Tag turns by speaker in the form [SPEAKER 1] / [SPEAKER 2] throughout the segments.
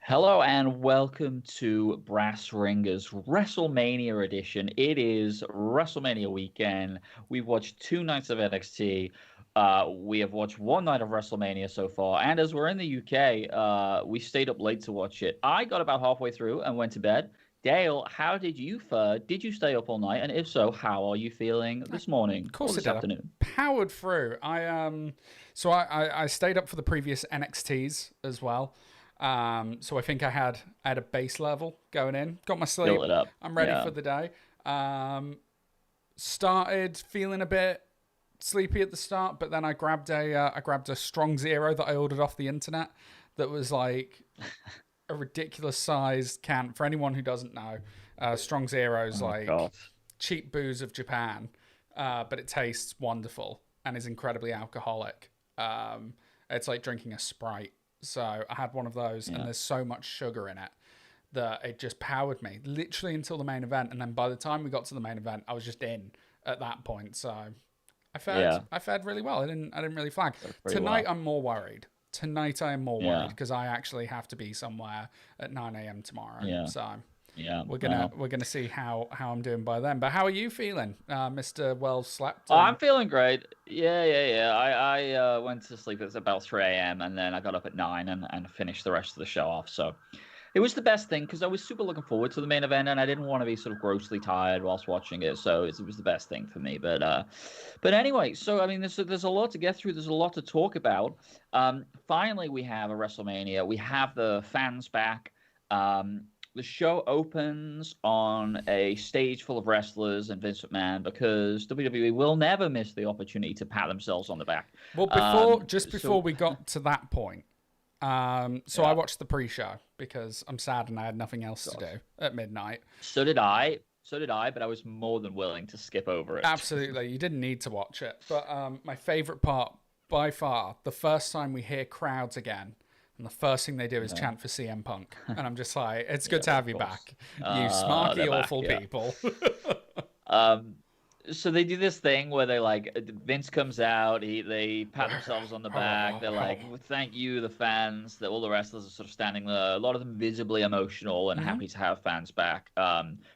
[SPEAKER 1] Hello and welcome to Brass Ringers WrestleMania edition. It is WrestleMania weekend. We've watched 2 nights of NXT. We have watched 1 night of WrestleMania so far, and as we're in the UK, we stayed up late to watch it. I got about halfway through and went to bed. Dale, how did you fare? Did you stay up all night? And if so, how are you feeling
[SPEAKER 2] Of
[SPEAKER 1] this morning or
[SPEAKER 2] course I
[SPEAKER 1] this
[SPEAKER 2] did. I
[SPEAKER 1] afternoon?
[SPEAKER 2] powered through. I stayed up for the previous NXTs as well. So I think I had a base level going in. Got my
[SPEAKER 1] Built
[SPEAKER 2] sleep.
[SPEAKER 1] it up.
[SPEAKER 2] I'm ready
[SPEAKER 1] Yeah.
[SPEAKER 2] for the day. Started feeling a bit sleepy at the start, but then I grabbed a strong zero that I ordered off the internet. That was like a ridiculous sized can. For anyone who doesn't know, strong zero's
[SPEAKER 1] Oh
[SPEAKER 2] like
[SPEAKER 1] God.
[SPEAKER 2] cheap booze of Japan, but it tastes wonderful and is incredibly alcoholic. It's like drinking a Sprite. So I had one of those, and
[SPEAKER 1] Yeah.
[SPEAKER 2] there's so much sugar in it that it just powered me literally until the main event. And then by the time we got to the main event, I was just in at that point. So I fared
[SPEAKER 1] Yeah.
[SPEAKER 2] I fared really well. I didn't really flag.
[SPEAKER 1] Pretty
[SPEAKER 2] Tonight
[SPEAKER 1] well.
[SPEAKER 2] I'm more worried. Tonight I am more worried
[SPEAKER 1] Yeah.
[SPEAKER 2] because I actually have to be somewhere at 9 a.m. tomorrow.
[SPEAKER 1] Yeah.
[SPEAKER 2] So
[SPEAKER 1] Yeah.
[SPEAKER 2] we're gonna
[SPEAKER 1] Well.
[SPEAKER 2] we're gonna see how I'm doing by then. But how are you feeling, Mister Well Slept?
[SPEAKER 1] Oh, I'm
[SPEAKER 2] And
[SPEAKER 1] feeling great. Yeah. I went to sleep at about 3 a.m. and then I got up at 9 and finished the rest of the show off. So it was the best thing because I was super looking forward to the main event and I didn't want to be sort of grossly tired whilst watching it. So it was the best thing for me. But anyway, so I mean, there's a lot to get through. There's a lot to talk about. Finally, we have a WrestleMania. We have the fans back. The show opens on a stage full of wrestlers and Vince McMahon because WWE will never miss the opportunity to pat themselves on the back.
[SPEAKER 2] well,
[SPEAKER 1] Um,
[SPEAKER 2] before
[SPEAKER 1] so
[SPEAKER 2] we got to that point, so I
[SPEAKER 1] yeah,
[SPEAKER 2] watched the pre-show because I'm sad and I had nothing else to do at midnight.
[SPEAKER 1] so did I. So did I, but I was more than willing to skip over it.
[SPEAKER 2] Absolutely, you didn't need to watch it. But my favorite part by far, the first time we hear crowds again. And the first thing they do is
[SPEAKER 1] Yeah,
[SPEAKER 2] chant for CM Punk. And I'm just like, it's good
[SPEAKER 1] yeah,
[SPEAKER 2] to have
[SPEAKER 1] of
[SPEAKER 2] you
[SPEAKER 1] course.
[SPEAKER 2] back. You smarky,
[SPEAKER 1] They're back.
[SPEAKER 2] awful
[SPEAKER 1] Yeah.
[SPEAKER 2] people.
[SPEAKER 1] Um, so they do this thing where they like Vince comes out, they pat themselves on the back, they're like, well, "Thank you, the fans." That all the wrestlers are sort of standing there, a lot of them visibly emotional and
[SPEAKER 2] Hmm.
[SPEAKER 1] happy to have fans back.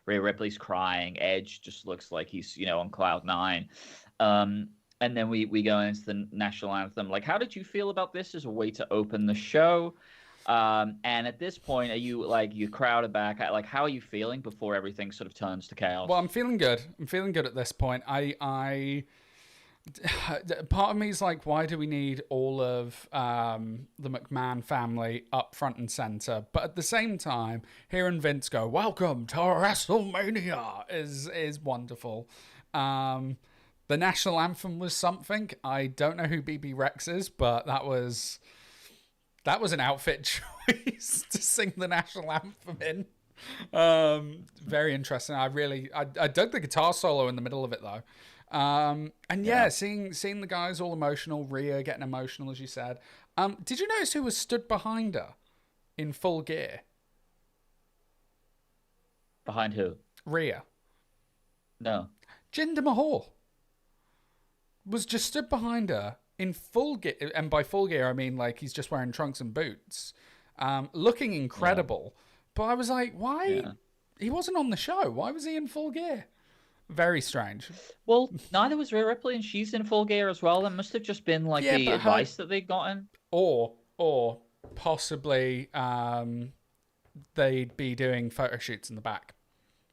[SPEAKER 1] Rhea Ripley's crying, Edge just looks like he's on cloud nine. And then we go into the national anthem. Like, how did you feel about this as a way to open the show? And at this point, are you like you crowded back? Like, how are you feeling before everything sort of turns to
[SPEAKER 2] Well,
[SPEAKER 1] chaos?
[SPEAKER 2] I'm feeling good. I'm feeling good at this point. Part of me is like, why do we need all of the McMahon family up front and center? But at the same time, hearing Vince go, "Welcome to WrestleMania," is wonderful. The national anthem was something. I don't know who BB Rex is, but that was an outfit choice to sing the national anthem in. Very interesting. I dug the guitar solo in the middle of it though. And yeah,
[SPEAKER 1] Yeah.
[SPEAKER 2] seeing the guys all emotional, Rhea getting emotional as you said. Did you notice who was stood behind her in full gear?
[SPEAKER 1] Behind who?
[SPEAKER 2] Rhea.
[SPEAKER 1] No.
[SPEAKER 2] Jinder Mahal was just stood behind her in full gear, and by full gear I mean like he's just wearing trunks and boots, looking
[SPEAKER 1] Yeah.
[SPEAKER 2] incredible. But I was like, why?
[SPEAKER 1] Yeah.
[SPEAKER 2] He wasn't on the show. Why was he in full gear? Very strange.
[SPEAKER 1] Well, neither was Rhea Ripley, and she's in full gear as well. That must have just been like
[SPEAKER 2] Yeah,
[SPEAKER 1] the
[SPEAKER 2] but her
[SPEAKER 1] advice that they'd gotten.
[SPEAKER 2] or possibly they'd be doing photo shoots in the back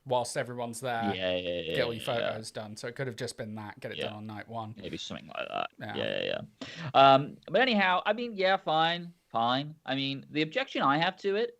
[SPEAKER 2] whilst everyone's there. Get all your
[SPEAKER 1] Yeah.
[SPEAKER 2] photos done. So it could have just been that. Get it done
[SPEAKER 1] Yeah.
[SPEAKER 2] on night one.
[SPEAKER 1] Maybe something like that.
[SPEAKER 2] Yeah.
[SPEAKER 1] But anyhow, I mean, yeah, fine. I mean, the objection I have to it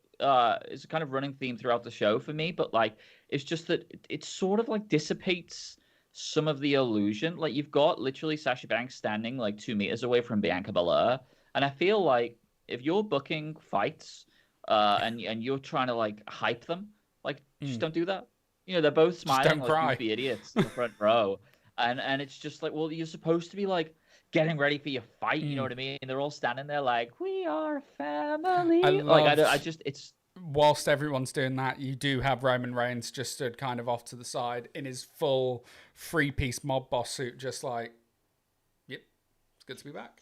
[SPEAKER 1] is a kind of running theme throughout the show for me, but like, it's just that it sort of like dissipates some of the illusion. Like, you've got literally Sasha Banks standing like 2 meters away from Bianca Belair, and I feel like if you're booking fights, and you're trying to like hype them, like just
[SPEAKER 2] Mm.
[SPEAKER 1] don't do that. They're both
[SPEAKER 2] Just
[SPEAKER 1] smiling
[SPEAKER 2] don't
[SPEAKER 1] like
[SPEAKER 2] cry.
[SPEAKER 1] goofy idiots in the front row. And it's just like, well, you're supposed to be like getting ready for your fight, you know
[SPEAKER 2] Mm.
[SPEAKER 1] what I mean? They're all standing there like, we are
[SPEAKER 2] I
[SPEAKER 1] family. Like, I
[SPEAKER 2] love
[SPEAKER 1] just, it's,
[SPEAKER 2] whilst everyone's doing that, you do have Roman Reigns just stood kind of off to the side in his full three-piece mob boss suit, just like, yep, it's good to be back.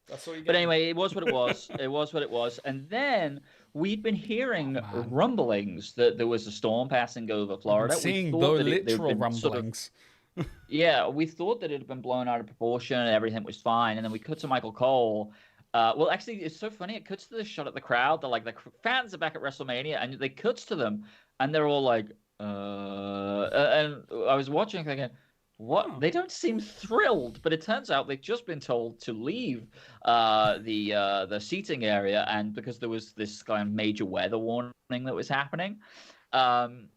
[SPEAKER 2] That's all you're
[SPEAKER 1] but
[SPEAKER 2] getting.
[SPEAKER 1] anyway, it was what it was. It was what it was. And then we'd been
[SPEAKER 2] Oh
[SPEAKER 1] hearing
[SPEAKER 2] man.
[SPEAKER 1] rumblings that there was a storm passing over
[SPEAKER 2] We've been
[SPEAKER 1] Florida. We
[SPEAKER 2] seeing the
[SPEAKER 1] thought that there'd
[SPEAKER 2] literal
[SPEAKER 1] been sort of
[SPEAKER 2] rumblings.
[SPEAKER 1] yeah, we thought that it had been blown out of proportion and everything was fine. And then we cut to Michael Cole. Well, actually, it's so funny. It cuts to the shot at the crowd. They're like, the fans are back at WrestleMania, and they cuts to them, and they're all like, and I was watching thinking, what?
[SPEAKER 2] Oh.
[SPEAKER 1] They don't seem thrilled, but it turns out they've just been told to leave the seating area, and because there was this kind of major weather warning that was happening. Um,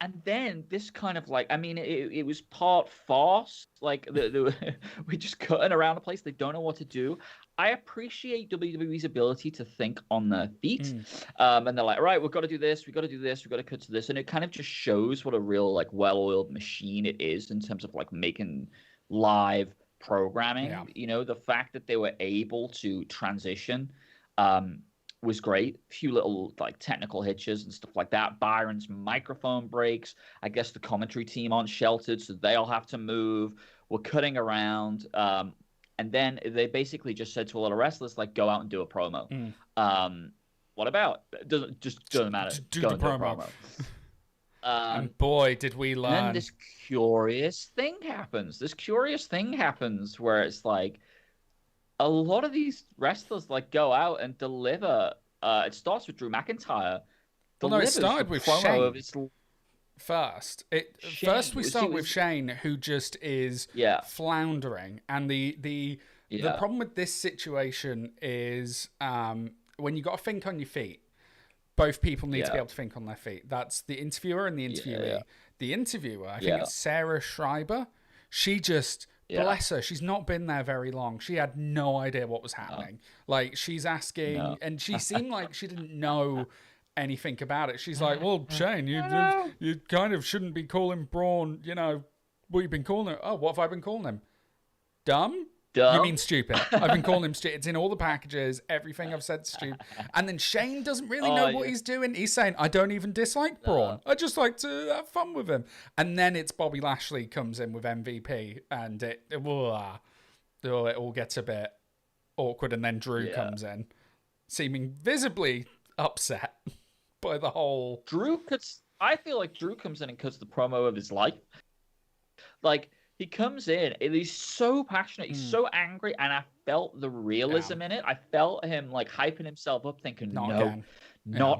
[SPEAKER 1] and then this kind of like, I mean, it was part farce. Like we're just cutting around the place. They don't know what to do. I appreciate WWE's ability to think on their feet. And they're like, right, we've got to do this. We've got to do this. We've got to cut to this. And it kind of just shows what a real like well-oiled machine it is in terms of like making live programming.
[SPEAKER 2] Yeah.
[SPEAKER 1] You know, the fact that they were able to transition. Was great. A few little like technical hitches and stuff like that. Byron's microphone breaks. I guess the commentary team aren't sheltered, so they all have to move. We're cutting around. And then they basically just said to a lot of wrestlers, like, go out and do a promo. What about? It doesn't matter.
[SPEAKER 2] Just do
[SPEAKER 1] go
[SPEAKER 2] the
[SPEAKER 1] and do a
[SPEAKER 2] promo.
[SPEAKER 1] promo.
[SPEAKER 2] And boy, did we learn.
[SPEAKER 1] And then this curious thing happens. Where it's like, a lot of these wrestlers like go out and deliver. It starts with Drew McIntyre.
[SPEAKER 2] Well, no, it started with Shane first. First we start with Shane, who just is floundering, and the problem with this situation is when you got to think on your feet. Both people need to be able to think on their feet. That's the interviewer and the interviewee. The interviewer, I think it's Sarah Schreiber. She just. Bless her, she's not been there very long. She had no idea what was happening. Like, she's asking, and she seemed like she didn't know anything about it. She's like, well, Shane, you kind of shouldn't be calling Braun, what you've been calling him. Oh, what have I been calling him? Dumb? You mean stupid. I've been calling him stupid. It's in all the packages. Everything I've said stupid. And then Shane doesn't really know what he's doing. He's saying, I don't even dislike Braun. I just like to have fun with him. And then it's Bobby Lashley comes in with MVP, and it all gets a bit awkward. And then Drew comes in, seeming visibly upset by the whole...
[SPEAKER 1] I feel like Drew comes in and cuts the promo of his life. Like... He comes in and he's so passionate. He's so angry. And I felt the realism in it. I felt him like hyping himself up thinking, not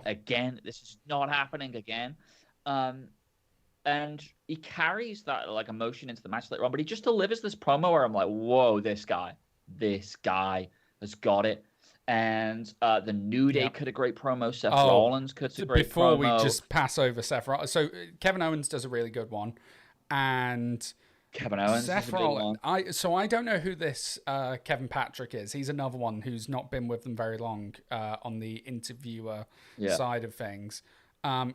[SPEAKER 1] again. This is not happening again. And he carries that like emotion into the match later on. But he just delivers this promo where I'm like, whoa, this guy has got it. And the New Day cut a great promo. Seth Rollins cuts a great promo.
[SPEAKER 2] Before we just pass over Seth Rollins. So Kevin Owens does a really good one. And...
[SPEAKER 1] Kevin Owens.
[SPEAKER 2] Seth Rollins. I don't know who this Kevin Patrick is. He's another one who's not been with them very long on the interviewer side of things.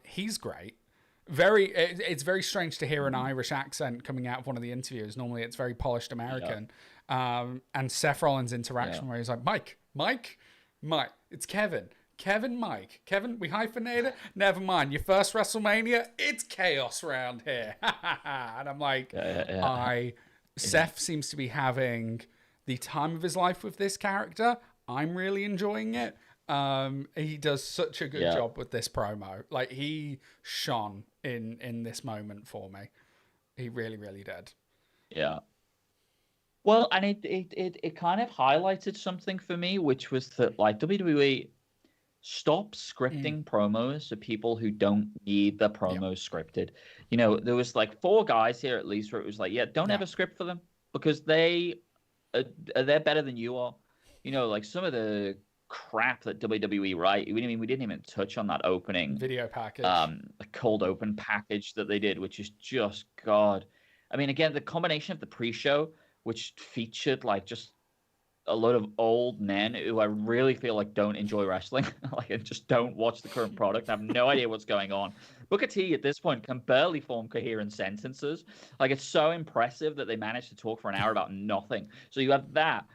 [SPEAKER 2] He's great. It's very strange to hear an Irish accent coming out of one of the interviews. Normally it's very polished American. And Seth Rollins' interaction where he's like, Mike, it's Kevin. Mike. Kevin, we hyphenated it? Never mind. Your first WrestleMania, it's chaos round here. And I'm like, Seth seems to be having the time of his life with this character. I'm really enjoying it. He does such a good job with this promo. Like, he shone in this moment for me. He really, really did.
[SPEAKER 1] Yeah. Well, and it kind of highlighted something for me, which was that, like, WWE... Stop scripting promos for people who don't need the promos scripted. There was like 4 guys here at least where it was like, don't ever script for them because they're better than you are. Like some of the crap that WWE write. We didn't even touch on that opening
[SPEAKER 2] video package,
[SPEAKER 1] the cold open package that they did, which is just God. I mean, again, the combination of the pre-show, which featured like just a lot of old men who I really feel like don't enjoy wrestling, like and just don't watch the current product. I have no idea what's going on. Booker T at this point can barely form coherent sentences. Like it's so impressive that they managed to talk for an hour about nothing. So you have that.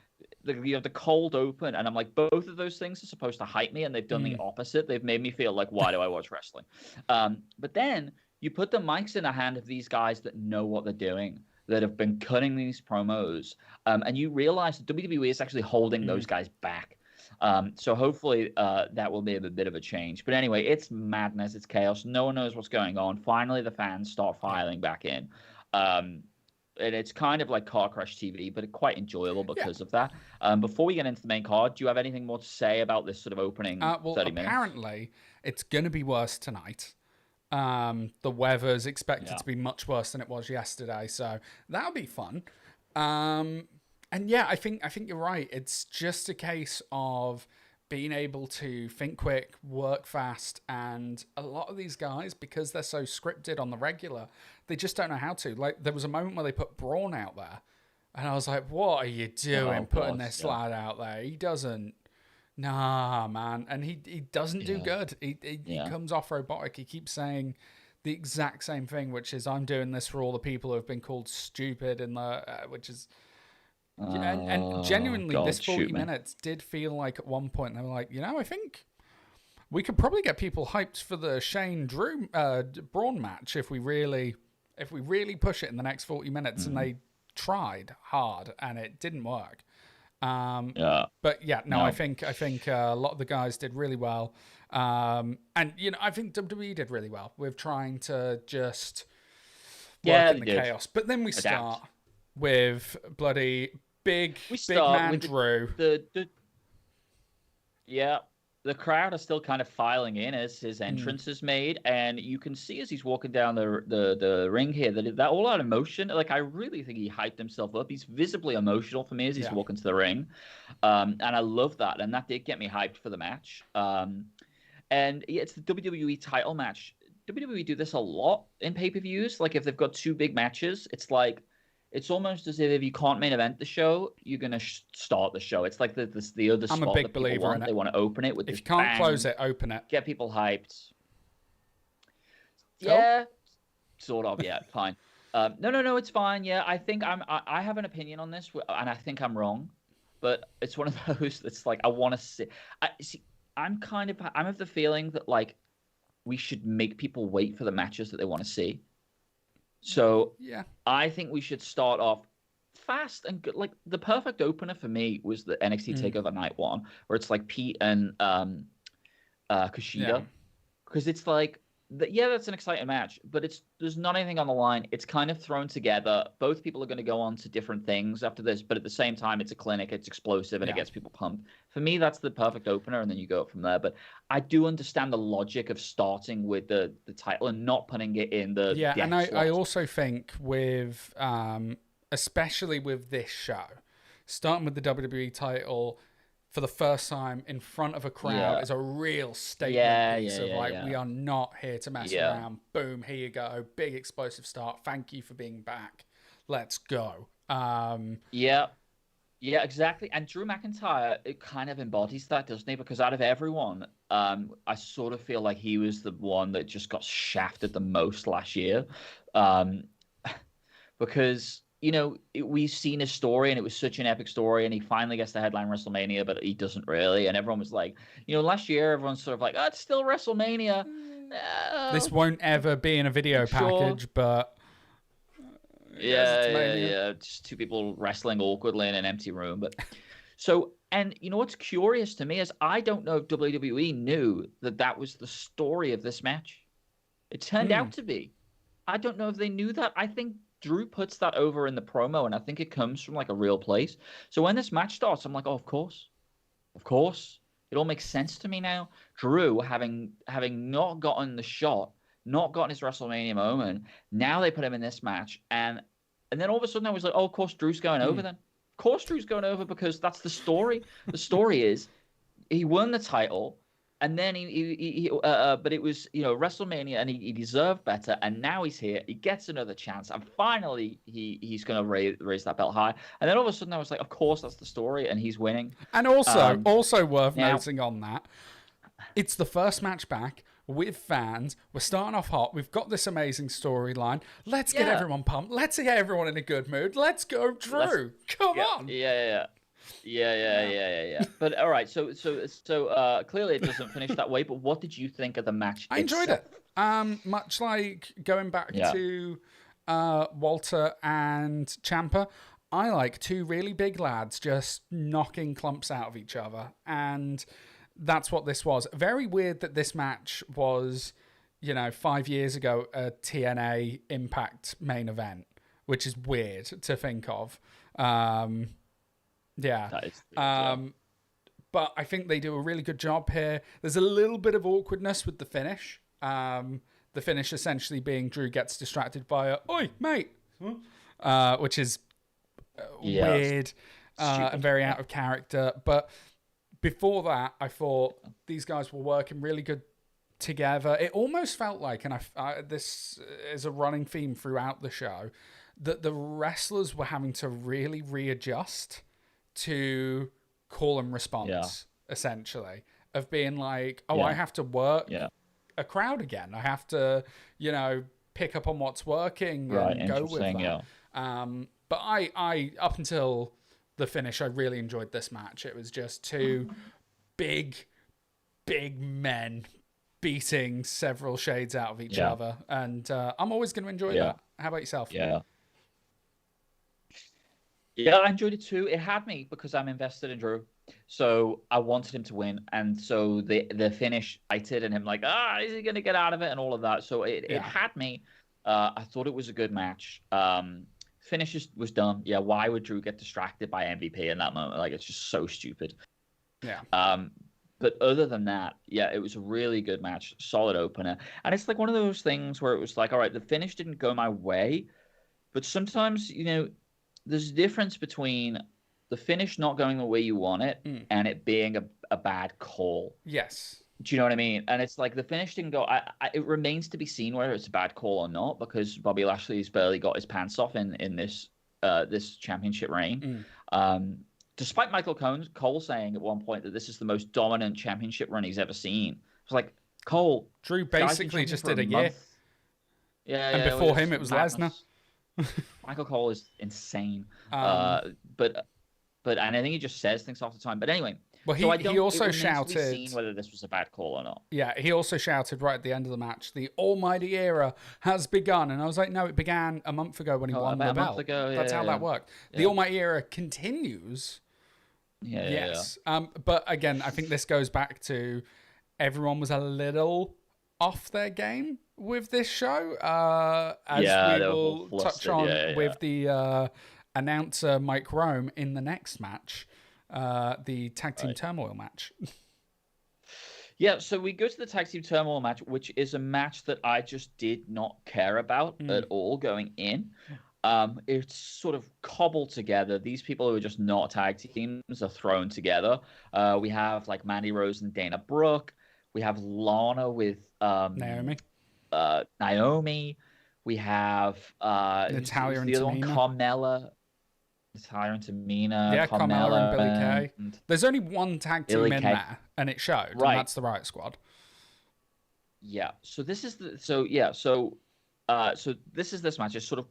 [SPEAKER 1] You have the cold open, and I'm like, both of those things are supposed to hype me, and they've done the opposite. They've made me feel like, why do I watch wrestling? But then you put the mics in the hand of these guys that know what they're doing, that have been cutting these promos, and you realize that WWE is actually holding those guys back. So hopefully that will be a bit of a change. But anyway, it's madness. It's chaos. No one knows what's going on. Finally, the fans start filing back in. And it's kind of like car crash TV, but quite enjoyable because of that. Before we get into the main card, do you have anything more to say about this sort of opening 30 minutes?
[SPEAKER 2] Apparently, it's going to be worse tonight. The weather's expected to be much worse than it was yesterday, so that'll be fun. And yeah, I think you're right. It's just a case of being able to think quick, work fast, and a lot of these guys, because they're so scripted on the regular, they just don't know how to. Like, there was a moment where they put Braun out there, and I was like, what are you doing putting this lad out there? He doesn't... Nah, man. And he doesn't do good. He comes off robotic. He keeps saying the exact same thing, which is, I'm doing this for all the people who have been called stupid, and which is... and genuinely, this 40 minutes did feel like at one point they were like, I think we could probably get people hyped for the Shane Drew Braun match if we really push it in the next 40 minutes. And they tried hard and it didn't work. But I think a lot of the guys did really well. And I think WWE did really well with trying to just work in the chaos. But then we start with bloody big man Drew.
[SPEAKER 1] The crowd are still kind of filing in as his entrance is made, and you can see as he's walking down the ring here that all that emotion. Like, I really think he hyped himself up. He's visibly emotional for me as he's walking to the ring, and I love that. And that did get me hyped for the match. And it's the WWE title match. WWE do this a lot in pay-per-views. Like, if they've got two big matches, it's almost as if you can't main event the show, you're going to start the show. It's like the other spot
[SPEAKER 2] I'm a big
[SPEAKER 1] that people
[SPEAKER 2] believer
[SPEAKER 1] want.
[SPEAKER 2] in it.
[SPEAKER 1] They want to open it with
[SPEAKER 2] if
[SPEAKER 1] this
[SPEAKER 2] you can't
[SPEAKER 1] bang,
[SPEAKER 2] close it, open it.
[SPEAKER 1] Get people hyped. Yeah, sort of. Yeah, fine. No, it's fine. Yeah, I think I have an opinion on this, and I think I'm wrong, but it's one of those that's like I want to see. I'm of the feeling that like we should make people wait for the matches that they want to see. So I think we should start off fast and good. Like, the perfect opener for me was the NXT TakeOver Night 1, where it's like Pete and Kushida, because it's like that's an exciting match, but there's not anything on the line. It's kind of thrown together. Both people are going to go on to different things after this, but at the same time, it's a clinic. It's explosive and it gets people pumped. For me, that's the perfect opener, and then you go up from there. But I do understand the logic of starting with the title and not putting it in the
[SPEAKER 2] and I also think with especially with this show, starting with the WWE title for the first time in front of a crowd is a real statement piece of we are not here to mess around. Boom, here you go. Big explosive start. Thank you for being back. Let's go.
[SPEAKER 1] Yeah, exactly. And Drew McIntyre, it kind of embodies that, doesn't he? Because out of everyone, I sort of feel like he was the one that just got shafted the most last year. Because... we've seen his story, and it was such an epic story, and he finally gets to headline WrestleMania, but he doesn't really. And everyone was like, last year, everyone's sort of like, oh, it's still WrestleMania.
[SPEAKER 2] This won't ever be in a video package, but...
[SPEAKER 1] Just two people wrestling awkwardly in an empty room. But so, and what's curious to me is I don't know if WWE knew that was the story of this match. It turned out to be. I don't know if they knew that. I think Drew puts that over in the promo, and I think it comes from like a real place. So when this match starts, I'm like, oh, of course. It all makes sense to me now. Drew, having not gotten the shot, not gotten his WrestleMania moment, now they put him in this match, and then all of a sudden I was like, oh, of course Drew's going over then. Of course Drew's going over, because that's the story. The story is he won the title. And then but it was, WrestleMania, and he deserved better. And now he's here. He gets another chance. And finally, he's going to raise that belt high. And then all of a sudden, I was like, of course, that's the story. And he's winning.
[SPEAKER 2] And also worth noting on that, it's the first match back with fans. We're starting off hot. We've got this amazing storyline. Let's get everyone pumped. Let's get everyone in a good mood. Let's go, Drew. Come on.
[SPEAKER 1] Yeah. But all right, so clearly it doesn't finish that way. But what did you think of the match?
[SPEAKER 2] I enjoyed it. Much like going back to Walter and Ciampa, I like two really big lads just knocking clumps out of each other. And that's what this was. Very weird that this match was, 5 years ago, a TNA Impact main event, which is weird to think of. Yeah.
[SPEAKER 1] That is weird,
[SPEAKER 2] But I think they do a really good job here. There's a little bit of awkwardness with the finish. The finish essentially being Drew gets distracted by a, "Oi, mate," which is weird and very out of character. But before that, I thought these guys were working really good together. It almost felt like, and this is a running theme throughout the show, that the wrestlers were having to really readjust to call and response, essentially, of being like, I have to work a crowd again. I have to, pick up on what's working and go with that. But I up until the finish, I really enjoyed this match. It was just two big men beating several shades out of each other. And I'm always going to enjoy that. How about yourself?
[SPEAKER 1] Yeah, I enjoyed it too. It had me because I'm invested in Drew. So I wanted him to win. And so the finish, I did, and him like, is he going to get out of it and all of that. So it had me. I thought it was a good match. Finish was done. Yeah, why would Drew get distracted by MVP in that moment? Like, it's just so stupid.
[SPEAKER 2] Yeah.
[SPEAKER 1] But other than that, it was a really good match, solid opener. And it's like one of those things where it was like, all right, the finish didn't go my way. But sometimes, there's a difference between the finish not going the way you want it and it being a bad call.
[SPEAKER 2] Yes.
[SPEAKER 1] Do you know what I mean? And it's like the finish didn't go. It remains to be seen whether it's a bad call or not, because Bobby Lashley's barely got his pants off in this championship reign. Despite Michael Cole saying at one point that this is the most dominant championship run he's ever seen. It's like, Cole,
[SPEAKER 2] Drew basically just did a year.
[SPEAKER 1] Month.
[SPEAKER 2] And before him, it was Lesnar.
[SPEAKER 1] Michael Cole is insane. But and I think he just says things all the time. But anyway,
[SPEAKER 2] well, he also shouted,
[SPEAKER 1] to be seen whether this was a bad call or not.
[SPEAKER 2] Yeah, he also shouted right at the end of the match, "The Almighty Era has begun." And I was like, no, it began a month ago when he won the belt. A month ago, That's how that worked. The Almighty Era continues. Yes. But again, I think this goes back to everyone was a little off their game with this show, as we will touch on with the announcer Mike Rome in the next match, the Tag Team Turmoil match.
[SPEAKER 1] So we go to the Tag Team Turmoil match, which is a match that I just did not care about at all going in. It's sort of cobbled together. These people who are just not tag teams are thrown together. We have like Mandy Rose and Dana Brooke. We have Lana with
[SPEAKER 2] Naomi.
[SPEAKER 1] We have
[SPEAKER 2] Natalya and
[SPEAKER 1] the other
[SPEAKER 2] Tamina.
[SPEAKER 1] one, Carmella. Natalya and Tamina.
[SPEAKER 2] Yeah, Carmella and Billie Kay. There's only one tag team in there, and it showed. Right. And that's the Riot Squad.
[SPEAKER 1] Yeah. So this is this is this match. It's sort of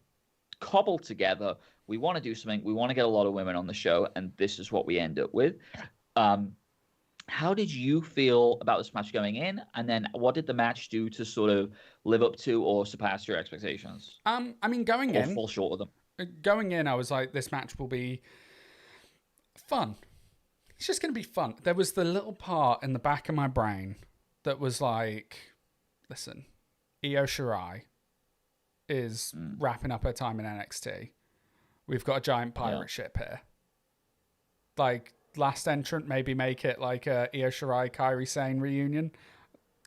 [SPEAKER 1] cobbled together. We want to do something. We want to get a lot of women on the show, and this is what we end up with. How did you feel about this match going in? And then what did the match do to sort of live up to or surpass your expectations?
[SPEAKER 2] I mean, going in,
[SPEAKER 1] fall short of them.
[SPEAKER 2] Going in, I was like, this match will be fun. It's just going to be fun. There was the little part in the back of my brain that was like, listen, Io Shirai is wrapping up her time in NXT. We've got a giant pirate ship here. Like, last entrant, maybe make it like a Io Shirai Kairi Sane reunion.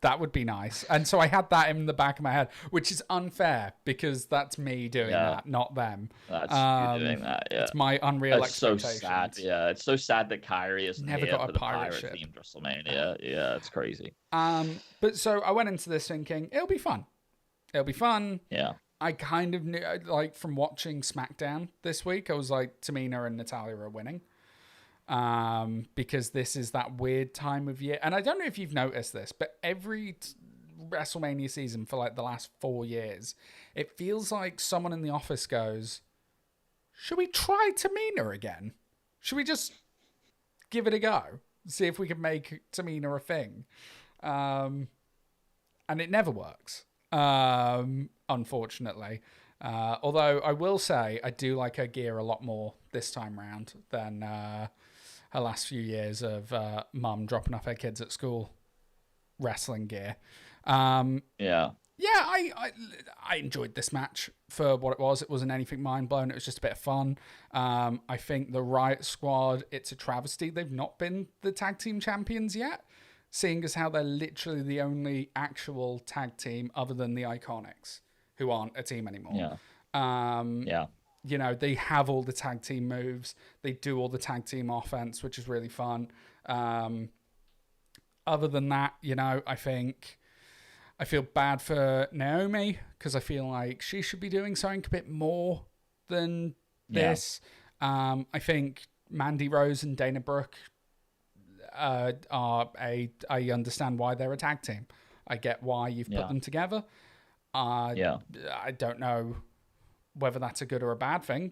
[SPEAKER 2] That would be nice. And so I had that in the back of my head, which is unfair because that's me doing that, not them.
[SPEAKER 1] That's you doing that. Yeah,
[SPEAKER 2] it's my unreal expectations.
[SPEAKER 1] So sad. Yeah, it's so sad that Kyrie is
[SPEAKER 2] never got a pirate ship
[SPEAKER 1] themed WrestleMania. Yeah, it's crazy.
[SPEAKER 2] But so I went into this thinking it'll be fun.
[SPEAKER 1] Yeah.
[SPEAKER 2] I kind of knew, like, from watching SmackDown this week, I was like, Tamina and Natalya are winning. Because this is that weird time of year. And I don't know if you've noticed this, but every WrestleMania season for like the last 4 years, it feels like someone in the office goes, should we try Tamina again? Should we just give it a go? See if we can make Tamina a thing. And it never works, unfortunately. Although I will say I do like her gear a lot more this time round than her last few years of mum dropping off her kids at school wrestling gear.
[SPEAKER 1] Yeah.
[SPEAKER 2] Yeah, I enjoyed this match for what it was. It wasn't anything mind blowing. It was just a bit of fun. I think the Riot Squad, it's a travesty they've not been the tag team champions yet, seeing as how they're literally the only actual tag team other than the Iconics, who aren't a team anymore.
[SPEAKER 1] Yeah. Yeah.
[SPEAKER 2] You know, they have all the tag team moves. They do all the tag team offense, which is really fun. Other than that, you know, I feel bad for Naomi because I feel like she should be doing something a bit more than this. I think Mandy Rose and Dana Brooke I understand why they're a tag team. I get why you've put them together. I don't know whether that's a good or a bad thing.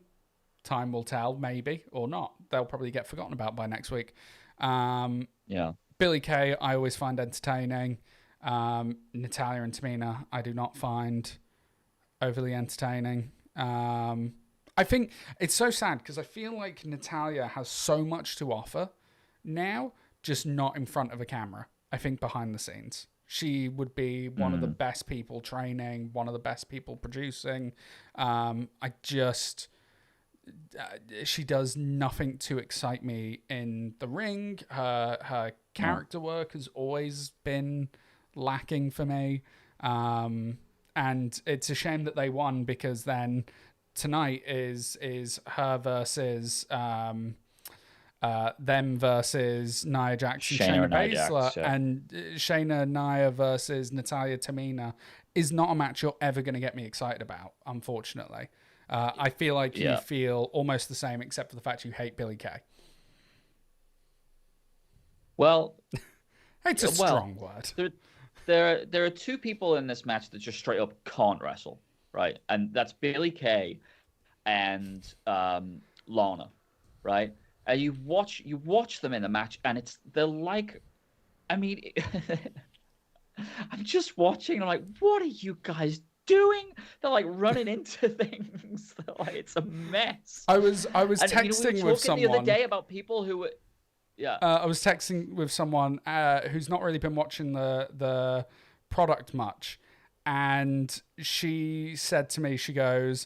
[SPEAKER 2] Time will tell, maybe, or not. They'll probably get forgotten about by next week. Billy Kay, I always find entertaining. Natalia and Tamina, I do not find overly entertaining. I think it's so sad because I feel like Natalia has so much to offer now, just not in front of a camera. I think behind the scenes. She would be one of the best people training, one of the best people producing. She does nothing to excite me in the ring. Her character work has always been lacking for me. And it's a shame that they won because then tonight is her versus them versus Nia Jax and Shayna Baszler, and Shayna Nia versus Natalia Tamina is not a match you're ever going to get me excited about, unfortunately. I feel like you feel almost the same, except for the fact you hate Billy Kay.
[SPEAKER 1] Well,
[SPEAKER 2] it's a strong word.
[SPEAKER 1] There are two people in this match that just straight up can't wrestle, right? And that's Billy Kay and Lana, right? And you watch them in the match, and they're like, I mean, I'm just watching. I'm like, what are you guys doing? They're like running into things. They're like, it's a mess.
[SPEAKER 2] I was texting
[SPEAKER 1] we were
[SPEAKER 2] with someone
[SPEAKER 1] the other day about people who.
[SPEAKER 2] I was texting with someone who's not really been watching the product much, and she said to me, she goes,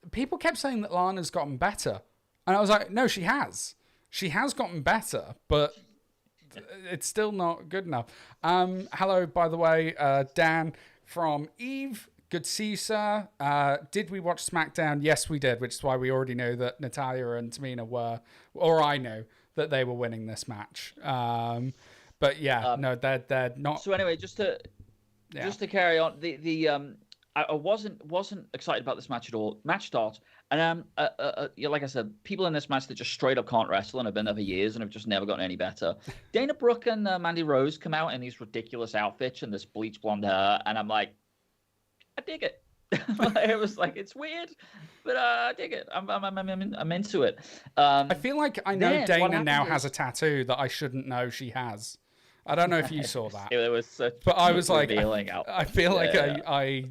[SPEAKER 2] people kept saying that Lana's gotten better. And I was like, no, she has. She has gotten better, but it's still not good enough. Hello, by the way, Dan from Eve. Good to see you, sir. Did we watch SmackDown? Yes, we did, which is why we already knew that Natalia and Tamina were, or I knew that they were winning this match. But yeah, no, they're not.
[SPEAKER 1] So anyway, just to carry on, I wasn't excited about this match at all. Match starts, and like I said, people in this match that just straight up can't wrestle and have been there for years and have just never gotten any better. Dana Brooke and Mandy Rose come out in these ridiculous outfits and this bleach blonde hair, and I'm like, I dig it. It was like, it's weird, but I dig it. I'm into it.
[SPEAKER 2] I feel like I know Dana now has a tattoo that I shouldn't know she has. I don't know if you saw that.
[SPEAKER 1] It was such
[SPEAKER 2] but I was like,
[SPEAKER 1] I
[SPEAKER 2] feel like I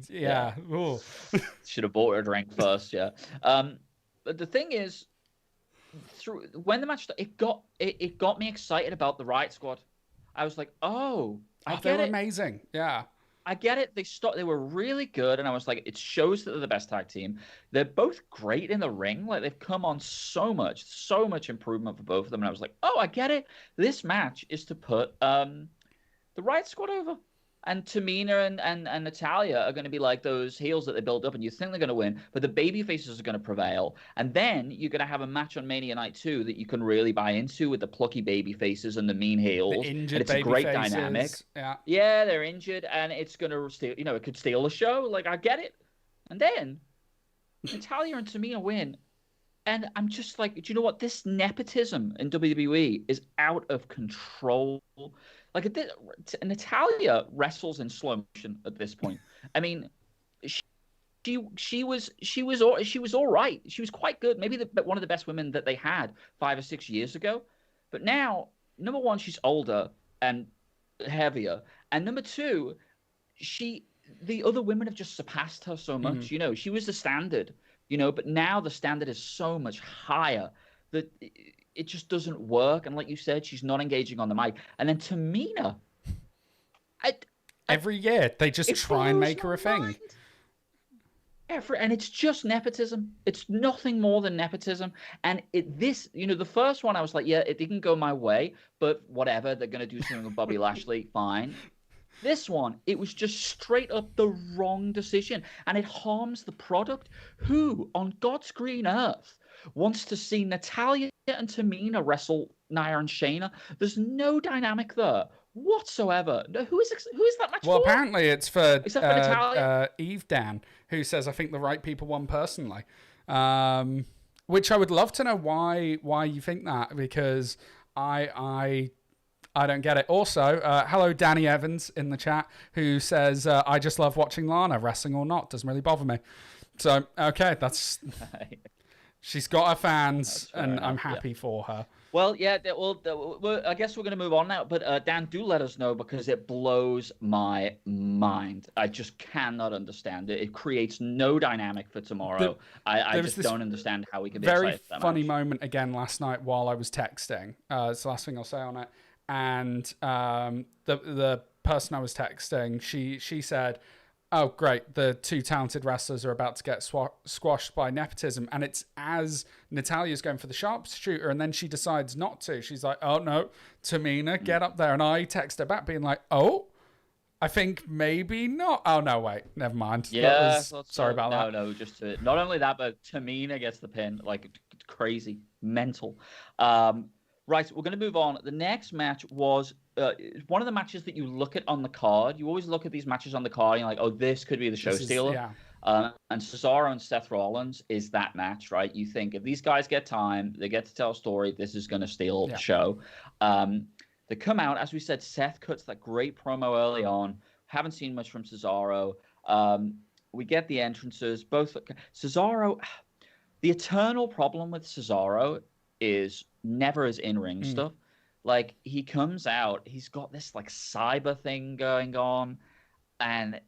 [SPEAKER 1] should have bought her a drink first. Yeah. But the thing is, when the match started, it got me excited about the Riot Squad. I was like, I get it.
[SPEAKER 2] They were amazing. Yeah.
[SPEAKER 1] I get it. They were really good, and I was like, it shows that they're the best tag team. They're both great in the ring. Like, they've come on so much improvement for both of them. And I was like, I get it. This match is to put the Riot Squad over. And Tamina and Natalia are going to be like those heels that they build up, and you think they're going to win, but the baby faces are going to prevail. And then you're going to have a match on Mania Night 2 that you can really buy into with the plucky baby faces and the mean heels.
[SPEAKER 2] The injured
[SPEAKER 1] and it's a great
[SPEAKER 2] faces.
[SPEAKER 1] Dynamic.
[SPEAKER 2] Yeah,
[SPEAKER 1] they're injured, and it's going to steal. It could steal the show. Like, I get it. And then Natalia and Tamina win. And I'm just like, do you know what? This nepotism in WWE is out of control. Like, Natalia wrestles in slow motion at this point. I mean, she was all right. She was quite good. Maybe one of the best women that they had 5 or 6 years ago. But now, number one, she's older and heavier, and number two, she the other women have just surpassed her so much. You know, she was the standard, you know, but now the standard is so much higher that it just doesn't work. And like you said, she's not engaging on the mic. And then Tamina, I, I
[SPEAKER 2] Every year, they just
[SPEAKER 1] it
[SPEAKER 2] try and
[SPEAKER 1] blows
[SPEAKER 2] make
[SPEAKER 1] my
[SPEAKER 2] her a thing.
[SPEAKER 1] mind. And it's just nepotism. It's nothing more than nepotism. And you know, the first one I was like, yeah, it didn't go my way, but whatever. They're gonna do something with Bobby Lashley, fine. This one, it was just straight up the wrong decision, and it harms the product. Who on God's green earth wants to see Natalya and Tamina wrestle Nia and Shayna? There's no dynamic there whatsoever. Who is that match
[SPEAKER 2] Well,
[SPEAKER 1] for?
[SPEAKER 2] apparently it's for
[SPEAKER 1] Except for Natalya.
[SPEAKER 2] Eve Dan, who says, I think the right people won personally. Which I would love to know why you think that, because I don't get it. Also, hello, Danny Evans in the chat, who says, I just love watching Lana, wrestling or not. Doesn't really bother me. So, okay, she's got her fans, and I'm happy for her.
[SPEAKER 1] Well, yeah, I guess we're going to move on now. But Dan, do let us know, because it blows my mind. I just cannot understand it. It creates no dynamic for tomorrow. I just don't understand how we can be excited for that
[SPEAKER 2] very funny
[SPEAKER 1] match.
[SPEAKER 2] moment again last night while I was texting. It's the last thing I'll say on it. And the person I was texting, she said, oh, great, the two talented wrestlers are about to get squashed by nepotism. And it's as Natalya's going for the sharpshooter, and then she decides not to. She's like, oh, no, Tamina, get up there. And I text her back being like, oh, I think maybe not. Oh, no, wait, never mind.
[SPEAKER 1] Yeah,
[SPEAKER 2] sorry about that.
[SPEAKER 1] No, just not only that, but Tamina gets the pin. Like, crazy, mental. Right, we're going to move on. The next match was one of the matches that you look at on the card. You always look at these matches on the card, and you're like, oh, this could be the show stealer.
[SPEAKER 2] Yeah.
[SPEAKER 1] And Cesaro and Seth Rollins is that match, right? You think if these guys get time, they get to tell a story, this is going to steal the show. They come out, as we said, Seth cuts that great promo early on. Haven't seen much from Cesaro. We get the entrances. Both Cesaro. The eternal problem with Cesaro is never his in-ring stuff. Like, he comes out, he's got this like cyber thing going on, and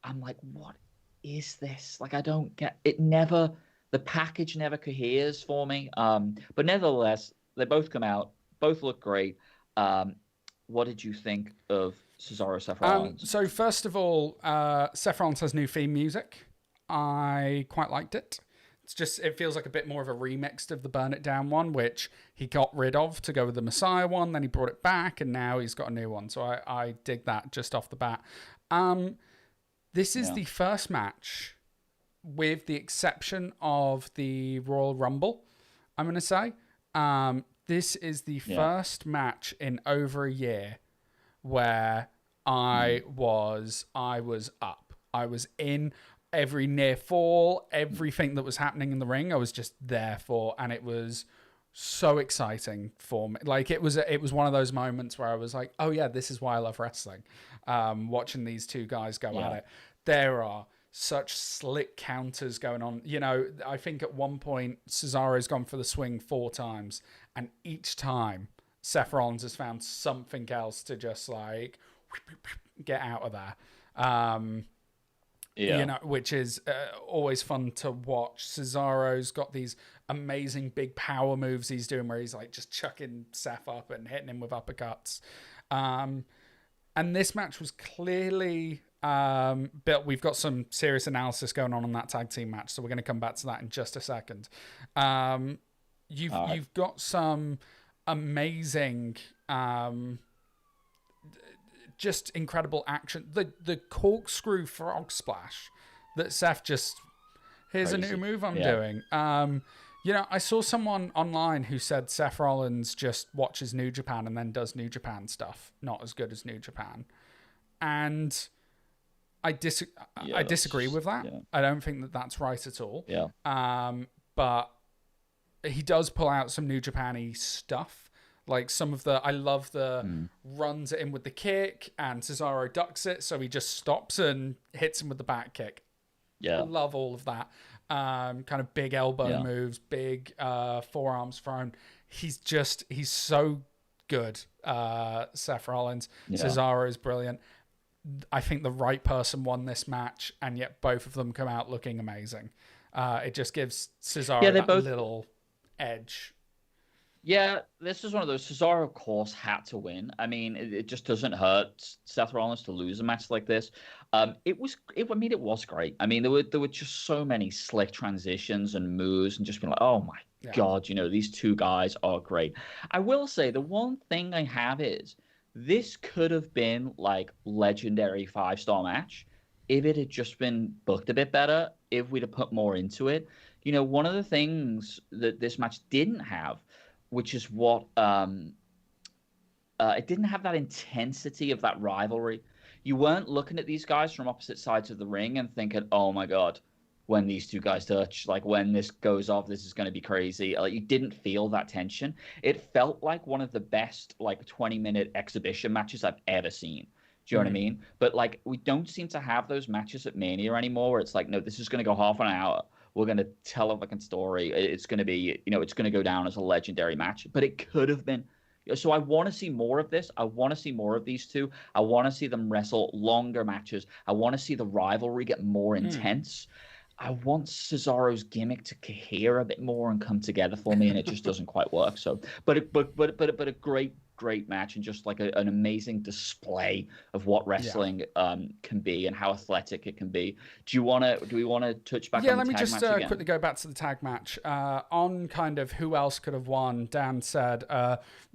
[SPEAKER 1] I'm like, what is this? Like, I don't get it. The package never coheres for me. But nevertheless, they both come out, both look great. What did you think of Cesaro, Seth Rollins?
[SPEAKER 2] So first of all, Seth Rollins has new theme music. I quite liked it. It feels like a bit more of a remix of the Burn It Down one, which he got rid of to go with the Messiah one. Then he brought it back, and now he's got a new one. So I dig that just off the bat. This is the first match, with the exception of the Royal Rumble, I'm going to say. This is the first match in over a year where I was up. I was in every near fall, everything that was happening in the ring, I was just there for, and it was so exciting for me. Like, it was one of those moments where I was like, oh yeah, this is why I love wrestling. Watching these two guys go at it. There are such slick counters going on. You know, I think at one point Cesaro's gone for the swing 4 times, and each time Seth Rollins has found something else to just like get out of there. You know, which is always fun to watch. Cesaro's got these amazing big power moves he's doing where he's like just chucking Seth up and hitting him with uppercuts. And this match was clearly built. We've got some serious analysis going on that tag team match, so we're going to come back to that in just a second. You've got some amazing just incredible action. The corkscrew frog splash that Seth just, here's crazy. A new move I'm doing. You know, I saw someone online who said Seth Rollins just watches New Japan and then does New Japan stuff, not as good as New Japan. And I disagree with that. Yeah. I don't think that that's right at all.
[SPEAKER 1] Yeah.
[SPEAKER 2] But he does pull out some New Japan-y stuff. Like I love the runs at him with the kick, and Cesaro ducks it, so he just stops and hits him with the back kick.
[SPEAKER 1] Yeah.
[SPEAKER 2] I love all of that. Kind of big elbow moves, big forearms thrown. He's so good, Seth Rollins. Yeah. Cesaro is brilliant. I think the right person won this match, and yet both of them come out looking amazing. It just gives
[SPEAKER 1] Yeah,
[SPEAKER 2] Cesaro
[SPEAKER 1] they
[SPEAKER 2] that
[SPEAKER 1] both.
[SPEAKER 2] little edge.
[SPEAKER 1] Yeah, this is one of those. Cesaro, of course, had to win. I mean, it just doesn't hurt Seth Rollins to lose a match like this. It was. I mean, it was great. I mean, there were just so many slick transitions and moves, and just being like, oh my
[SPEAKER 2] Yeah.
[SPEAKER 1] god, these two guys are great. I will say the one thing I have is this could have been like legendary 5-star match if it had just been booked a bit better. If we'd have put more into it. One of the things that this match didn't have, which is what it didn't have that intensity of that rivalry. You weren't looking at these guys from opposite sides of the ring and thinking, "Oh my god, when these two guys touch, like when this goes off, this is going to be crazy." Like you didn't feel that tension. It felt like one of the best like 20-minute exhibition matches I've ever seen. Do you know what I mean? But like we don't seem to have those matches at Mania anymore where it's like, no, this is going to go half an hour. We're going to tell a fucking story. It's going to be, it's going to go down as a legendary match. But it could have been. So I want to see more of this. I want to see more of these two. I want to see them wrestle longer matches. I want to see the rivalry get more intense. I want Cesaro's gimmick to cohere a bit more and come together for me, and it just doesn't quite work. So, but a great match, and just like an amazing display of what wrestling can be and how athletic it can be. Do we want to touch back on the tag match again?
[SPEAKER 2] Yeah, let me just quickly go back to the tag match. On kind of who else could have won, Dan said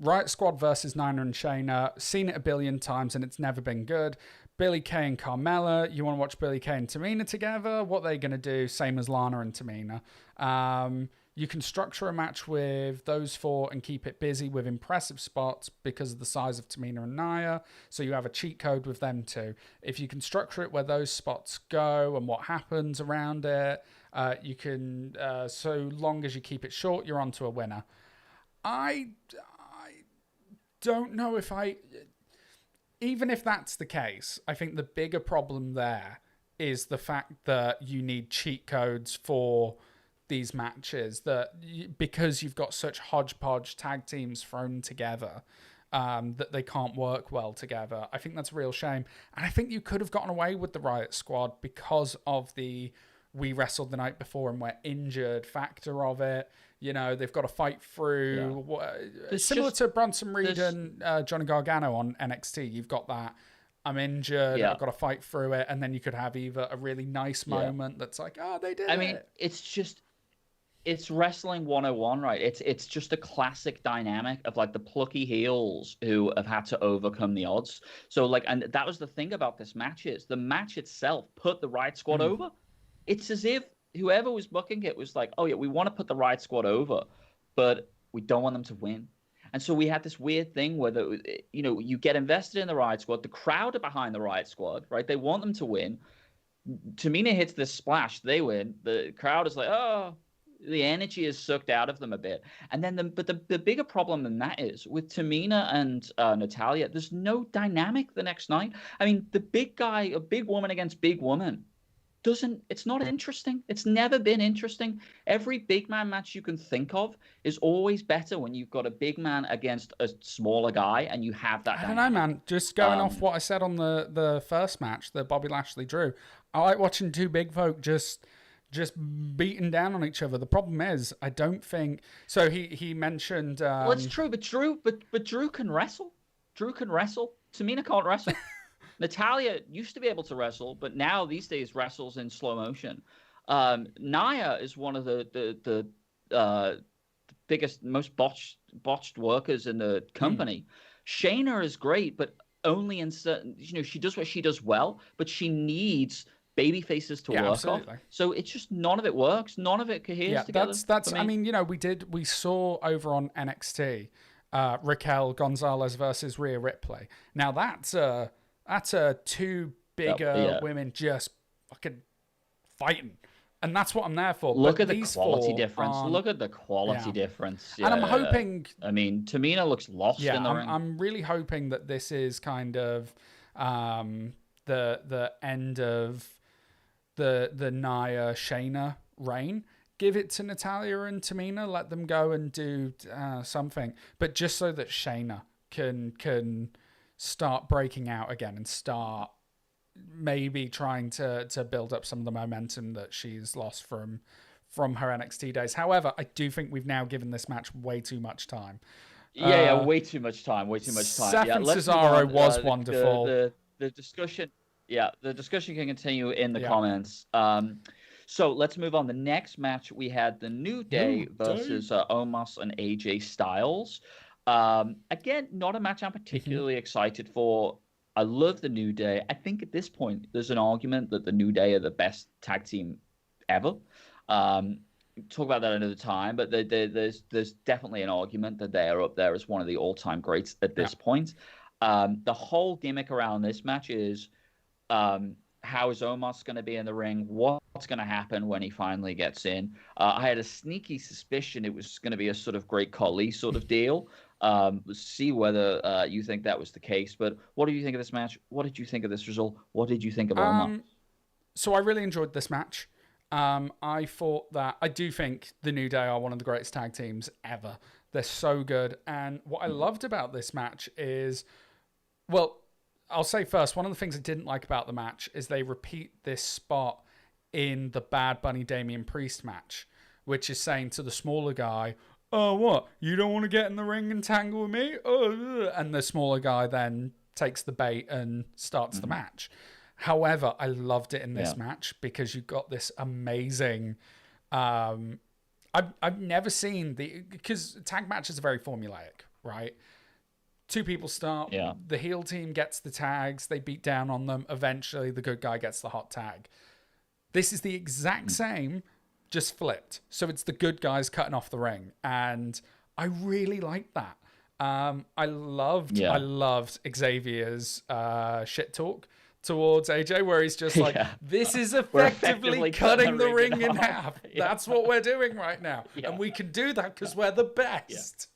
[SPEAKER 2] Riot Squad versus Nina and Shayna. Seen it a billion times and it's never been good. Billy Kay and Carmella. You want to watch Billy Kay and Tamina together? What are they going to do? Same as Lana and Tamina. You can structure a match with those four and keep it busy with impressive spots because of the size of Tamina and Nia. So you have a cheat code with them too. If you can structure it where those spots go and what happens around it, you can, so long as you keep it short, you're onto a winner. I don't know if even if that's the case, I think the bigger problem there is the fact that you need cheat codes for these matches, because you've got such hodgepodge tag teams thrown together, that they can't work well together. I think that's a real shame. And I think you could have gotten away with the Riot Squad because of the we wrestled the night before and we're injured factor of it. They've got to fight through. Yeah. Similar to Bronson Reed and Johnny Gargano on NXT. You've got that, I'm injured, I've got to fight through it. And then you could have either a really nice moment that's like, oh, they did it.
[SPEAKER 1] I mean, it's wrestling 101, right? It's just a classic dynamic of like the plucky heels who have had to overcome the odds. So like, and that was the thing about this match is the match itself put the Riot Squad over. It's as if whoever was booking it was like, oh yeah, we want to put the Riot Squad over, but we don't want them to win. And so we had this weird thing where you get invested in the Riot Squad, the crowd are behind the Riot Squad, right? They want them to win. Tamina hits this splash, they win. The crowd is like, oh, the energy is sucked out of them a bit. And then the bigger problem than that is with Tamina and Natalya, there's no dynamic the next night. I mean, the big guy, a big woman against big woman, it's not interesting. It's never been interesting. Every big man match you can think of is always better when you've got a big man against a smaller guy and you have that dynamic.
[SPEAKER 2] I don't know, man. Just going off what I said on the first match, the Bobby Lashley Drew, I like watching two big folk just beating down on each other. The problem is, I don't think so. He mentioned.
[SPEAKER 1] Well, it's true, but Drew can wrestle. Drew can wrestle. Tamina can't wrestle. Natalya used to be able to wrestle, but now these days wrestles in slow motion. Nia is one of the biggest, most botched workers in the company. Shayna is great, but only in certain. She does what she does well, but she needs baby faces to work
[SPEAKER 2] absolutely.
[SPEAKER 1] off. So it's just none of it works. None of it coheres together.
[SPEAKER 2] That's. I mean, we saw over on NXT, Raquel Gonzalez versus Rhea Ripley. Now that's two bigger women just fucking fighting. And that's what I'm there for.
[SPEAKER 1] Look at the quality difference. Look at the quality difference. Yeah,
[SPEAKER 2] and I'm hoping...
[SPEAKER 1] I mean, Tamina looks lost in the ring.
[SPEAKER 2] I'm really hoping that this is kind of the end of the Nia Shayna reign. Give it to Natalya and Tamina. Let them go and do something. But just so that Shayna can start breaking out again and start maybe trying to build up some of the momentum that she's lost from her NXT days. However, I do think we've now given this match way too much time.
[SPEAKER 1] Yeah, way too much time. Way too much time.
[SPEAKER 2] Seth
[SPEAKER 1] Yeah,
[SPEAKER 2] and
[SPEAKER 1] let's move
[SPEAKER 2] Cesaro
[SPEAKER 1] on.
[SPEAKER 2] was wonderful.
[SPEAKER 1] The discussion. Yeah, the discussion can continue in the
[SPEAKER 2] Yeah.
[SPEAKER 1] comments. So let's move on. The next match we had the New Day versus Omos and AJ Styles. Again, not a match I'm particularly excited for. I love the New Day. I think at this point there's an argument that the New Day are the best tag team ever. Talk about that another time, but there's definitely an argument that they are up there as one of the all-time greats at this point. The whole gimmick around this match is how is Omos going to be in the ring? What's going to happen when he finally gets in? I had a sneaky suspicion it was going to be a sort of Great Khali sort of deal. See whether you think that was the case. But what do you think of this match? What did you think of this result? What did you think of Omos?
[SPEAKER 2] So I really enjoyed this match. I thought that I do think the New Day are one of the greatest tag teams ever. They're so good. And what I loved about this match is, well, I'll say first, one of the things I didn't like about the match is they repeat this spot in the Bad Bunny Damian Priest match, which is saying to the smaller guy, "Oh, what? You don't want to get in the ring and tangle with me?" Oh, and the smaller guy then takes the bait and starts the match. However, I loved it in this match because you got this amazing. I've never seen because tag matches are very formulaic, right? Two people start.
[SPEAKER 1] Yeah.
[SPEAKER 2] The heel team gets the tags. They beat down on them. Eventually, the good guy gets the hot tag. This is the exact same, just flipped. So it's the good guys cutting off the ring, and I really liked that. I loved Xavier's shit talk towards AJ, where he's just like, this is effectively cutting the ring in half. That's what we're doing right now. And we can do that because we're the best.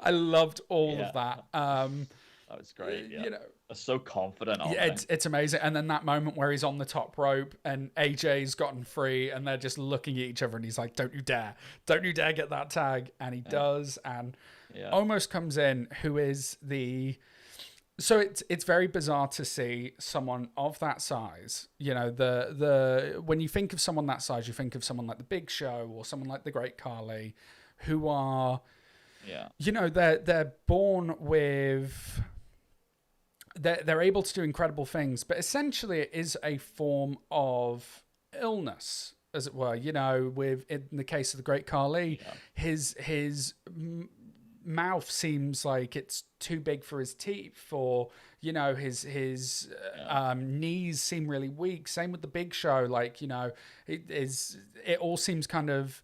[SPEAKER 2] I loved all of that.
[SPEAKER 1] That was great. Yeah.
[SPEAKER 2] You know,
[SPEAKER 1] I'm so confident.
[SPEAKER 2] It's amazing. And then that moment where he's on the top rope and AJ's gotten free and they're just looking at each other and he's like, don't you dare get that tag. And he does. And almost comes in, who is so it's very bizarre to see someone of that size. You know, when you think of someone that size, you think of someone like the Big Show or someone like the Great Khali, who are, you know, they're born with, they're able to do incredible things, but essentially it is a form of illness, as it were. You know, in the case of the Great Khali, his mouth seems like it's too big for his teeth, or you know, his knees seem really weak. Same with the Big Show, like, you know, it all seems kind of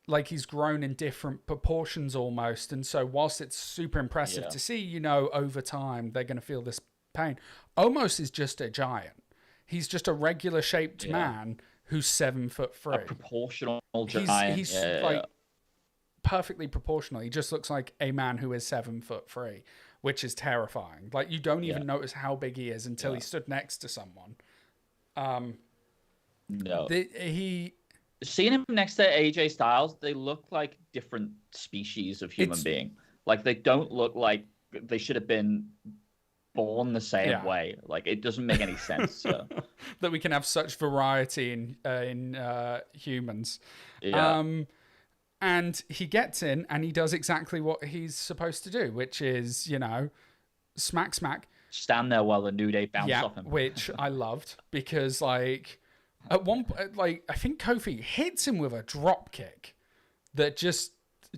[SPEAKER 2] like he's grown in different proportions almost. And so whilst it's super impressive to see, you know, over time they're going to feel this pain. Omos is just a giant. He's just a regular shaped man who's 7'3".
[SPEAKER 1] A proportional giant.
[SPEAKER 2] He's like perfectly proportional. He just looks like a man who is 7'3", which is terrifying. Like, you don't even notice how big he is until he stood next to someone.
[SPEAKER 1] Seeing him next to AJ Styles, they look like different species of human being. Like, they don't look like they should have been born the same way. Like, it doesn't make any sense. So.
[SPEAKER 2] That we can have such variety in humans. And he gets in and he does exactly what he's supposed to do, which is, you know, smack.
[SPEAKER 1] Stand there while the New Day bounce off him.
[SPEAKER 2] Which I loved because, like, at one point, like, I think Kofi hits him with a drop kick that just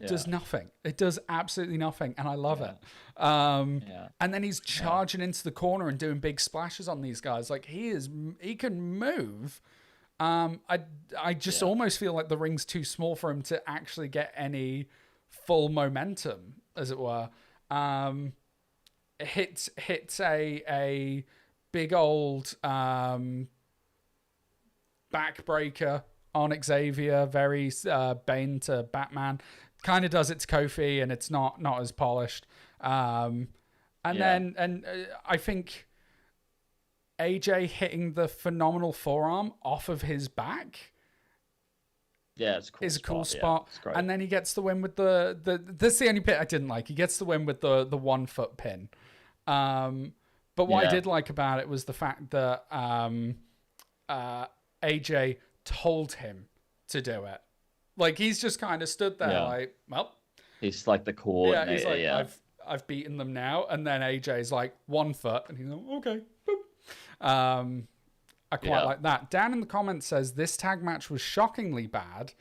[SPEAKER 2] does nothing. It does absolutely nothing, and I love it. And then he's charging into the corner and doing big splashes on these guys. Like, he can move. I just almost feel like the ring's too small for him to actually get any full momentum, as it were. Hits a big old backbreaker on Xavier, very Bane to Batman. Kind of does it to Kofi, and it's not as polished. Then I think AJ hitting the phenomenal forearm off of his back.
[SPEAKER 1] Yeah, it's cool.
[SPEAKER 2] Is a cool spot.
[SPEAKER 1] It's great.
[SPEAKER 2] And then he gets the win with that's the only bit I didn't like. He gets the win with the 1 foot pin. But what I
[SPEAKER 1] Yeah.
[SPEAKER 2] did like about it was the fact that AJ told him to do it. Like, he's just kind of stood there
[SPEAKER 1] Yeah.
[SPEAKER 2] like, well,
[SPEAKER 1] He's like the
[SPEAKER 2] yeah, he's
[SPEAKER 1] coordinator.
[SPEAKER 2] like,
[SPEAKER 1] Yeah.
[SPEAKER 2] I've beaten them now. And then AJ's like 1 foot, and he's like, okay, boop. I quite
[SPEAKER 1] Yeah.
[SPEAKER 2] like that. Dan in the comments says this tag match was shockingly bad.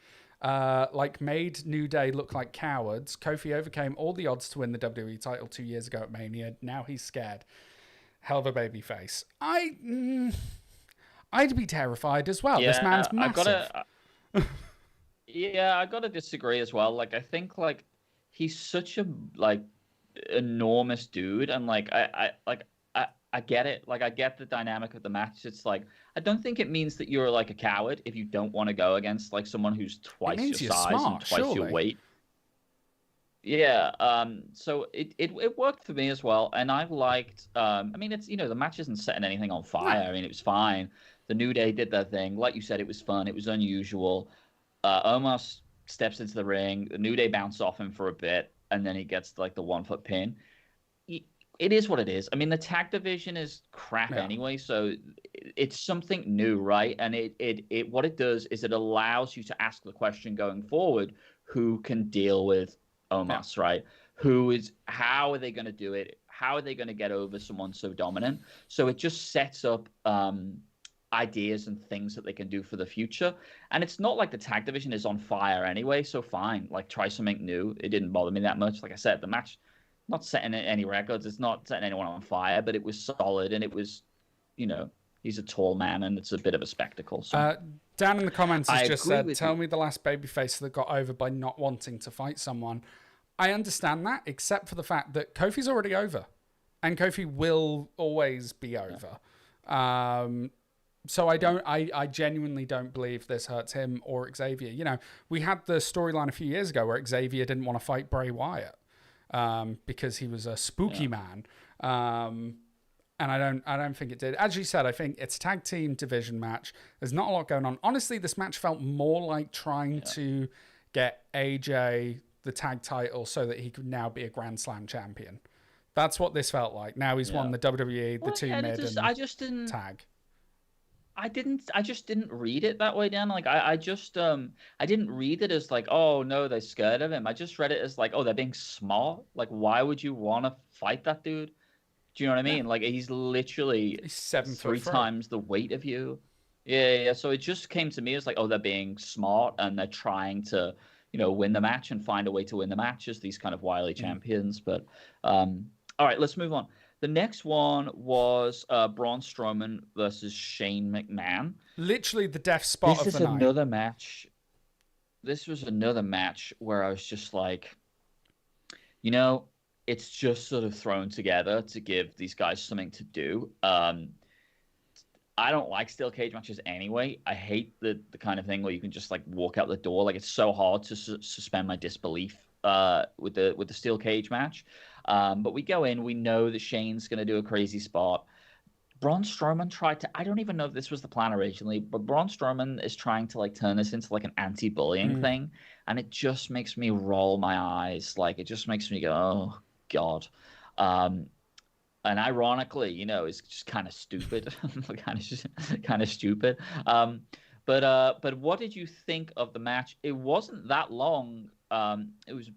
[SPEAKER 2] Like, made New Day look like cowards. Kofi overcame all the odds to win the WWE title 2 years ago at Mania. Now he's scared. Hell of a baby face. I'd be terrified as well. This man's
[SPEAKER 1] Yeah.
[SPEAKER 2] massive.
[SPEAKER 1] Yeah, I gotta disagree as well. Like, I think like he's such a like enormous dude, and like I get it. Like, I get the dynamic of the match. It's like I don't think it means that you're like a coward if you don't want to go against like someone who's
[SPEAKER 2] It
[SPEAKER 1] twice your
[SPEAKER 2] means you're
[SPEAKER 1] size and
[SPEAKER 2] smart,
[SPEAKER 1] twice your
[SPEAKER 2] surely.
[SPEAKER 1] weight. Yeah. So it worked for me as well, and I liked. I mean, it's the match isn't setting anything on
[SPEAKER 2] No.
[SPEAKER 1] fire. I mean, it was fine. The New Day did their thing, like you said. It was fun. It was unusual. Omos steps into the ring. The New Day bounce off him for a bit, and then he gets like the 1 foot pin. It is what it is. I mean, the tag division is crap
[SPEAKER 2] Yeah.
[SPEAKER 1] anyway, so it's something new, right? And it what it does is it allows you to ask the question going forward: who can deal with Omos, right? How are they going to do it? How are they going to get over someone so dominant? So it just sets up ideas and things that they can do for the future. And it's not like the tag division is on fire anyway, so fine. Like, try something new. It didn't bother me that much. Like I said, the match, not setting any records. It's not setting anyone on fire, but it was solid, and it was, he's a tall man, and it's a bit of a spectacle. So
[SPEAKER 2] Dan in the comments has
[SPEAKER 1] I
[SPEAKER 2] just
[SPEAKER 1] agree
[SPEAKER 2] said,
[SPEAKER 1] with
[SPEAKER 2] tell
[SPEAKER 1] you.
[SPEAKER 2] me the last babyface that got over by not wanting to fight someone. I understand that, except for the fact that Kofi's already over, and Kofi will always be over. So I genuinely don't believe this hurts him or Xavier. We had the storyline a few years ago where Xavier didn't want to fight Bray Wyatt because he was a spooky man. And I don't think it did. As you said, I think it's a tag team division match. There's not a lot going on. Honestly, this match felt more like trying to get AJ the tag title so that he could now be a Grand Slam champion. That's what this felt like. Now he's won the WWE, the two mid, and
[SPEAKER 1] I just didn't.
[SPEAKER 2] tag.
[SPEAKER 1] I just didn't read it that way, Dan. Like, I didn't read it as like, oh no, they're scared of him. I just read it as like, oh, they're being smart. Like, why would you want to fight that dude? Do you know what I mean? Like, he's literally
[SPEAKER 2] He's 7
[SPEAKER 1] three
[SPEAKER 2] foot
[SPEAKER 1] times the weight of you. Yeah. So it just came to me as like, oh, they're being smart, and they're trying to, win the match and find a way to win the match as these kind of wily champions. But all right, let's move on. The next one was Braun Strowman versus Shane McMahon.
[SPEAKER 2] Literally the death spot
[SPEAKER 1] This
[SPEAKER 2] of
[SPEAKER 1] is
[SPEAKER 2] the night.
[SPEAKER 1] another match. This was another match where I was just like, it's just sort of thrown together to give these guys something to do. I don't like steel cage matches anyway. I hate the kind of thing where you can just like walk out the door. Like, it's so hard to suspend my disbelief with the steel cage match. But we go in. We know that Shane's going to do a crazy spot. Braun Strowman tried to. I don't even know if this was the plan originally, but Braun Strowman is trying to like turn this into like an anti-bullying thing, and it just makes me roll my eyes. Like, it just makes me go, oh God. And ironically, it's just kind of stupid, kind of stupid. But what did you think of the match? It wasn't that long. It was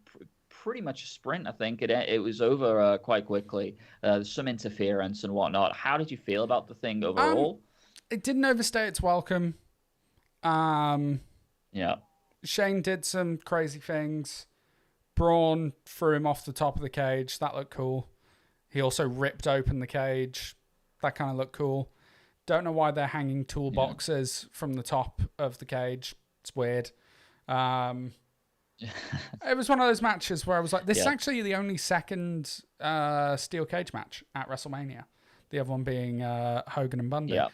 [SPEAKER 1] pretty much a sprint. I think it was over quite quickly. Some interference and whatnot. How did you feel about the thing overall?
[SPEAKER 2] It didn't overstay its welcome.
[SPEAKER 1] Yeah.
[SPEAKER 2] Shane did some crazy things. Braun threw him off the top of the cage. That looked cool. He also ripped open the cage. That kind of looked cool. Don't know why they're hanging toolboxes from the top of the cage. It's weird. It was one of those matches where I was like, this is actually the only second steel cage match at WrestleMania. The other one being Hogan and Bundy.
[SPEAKER 1] Yeah.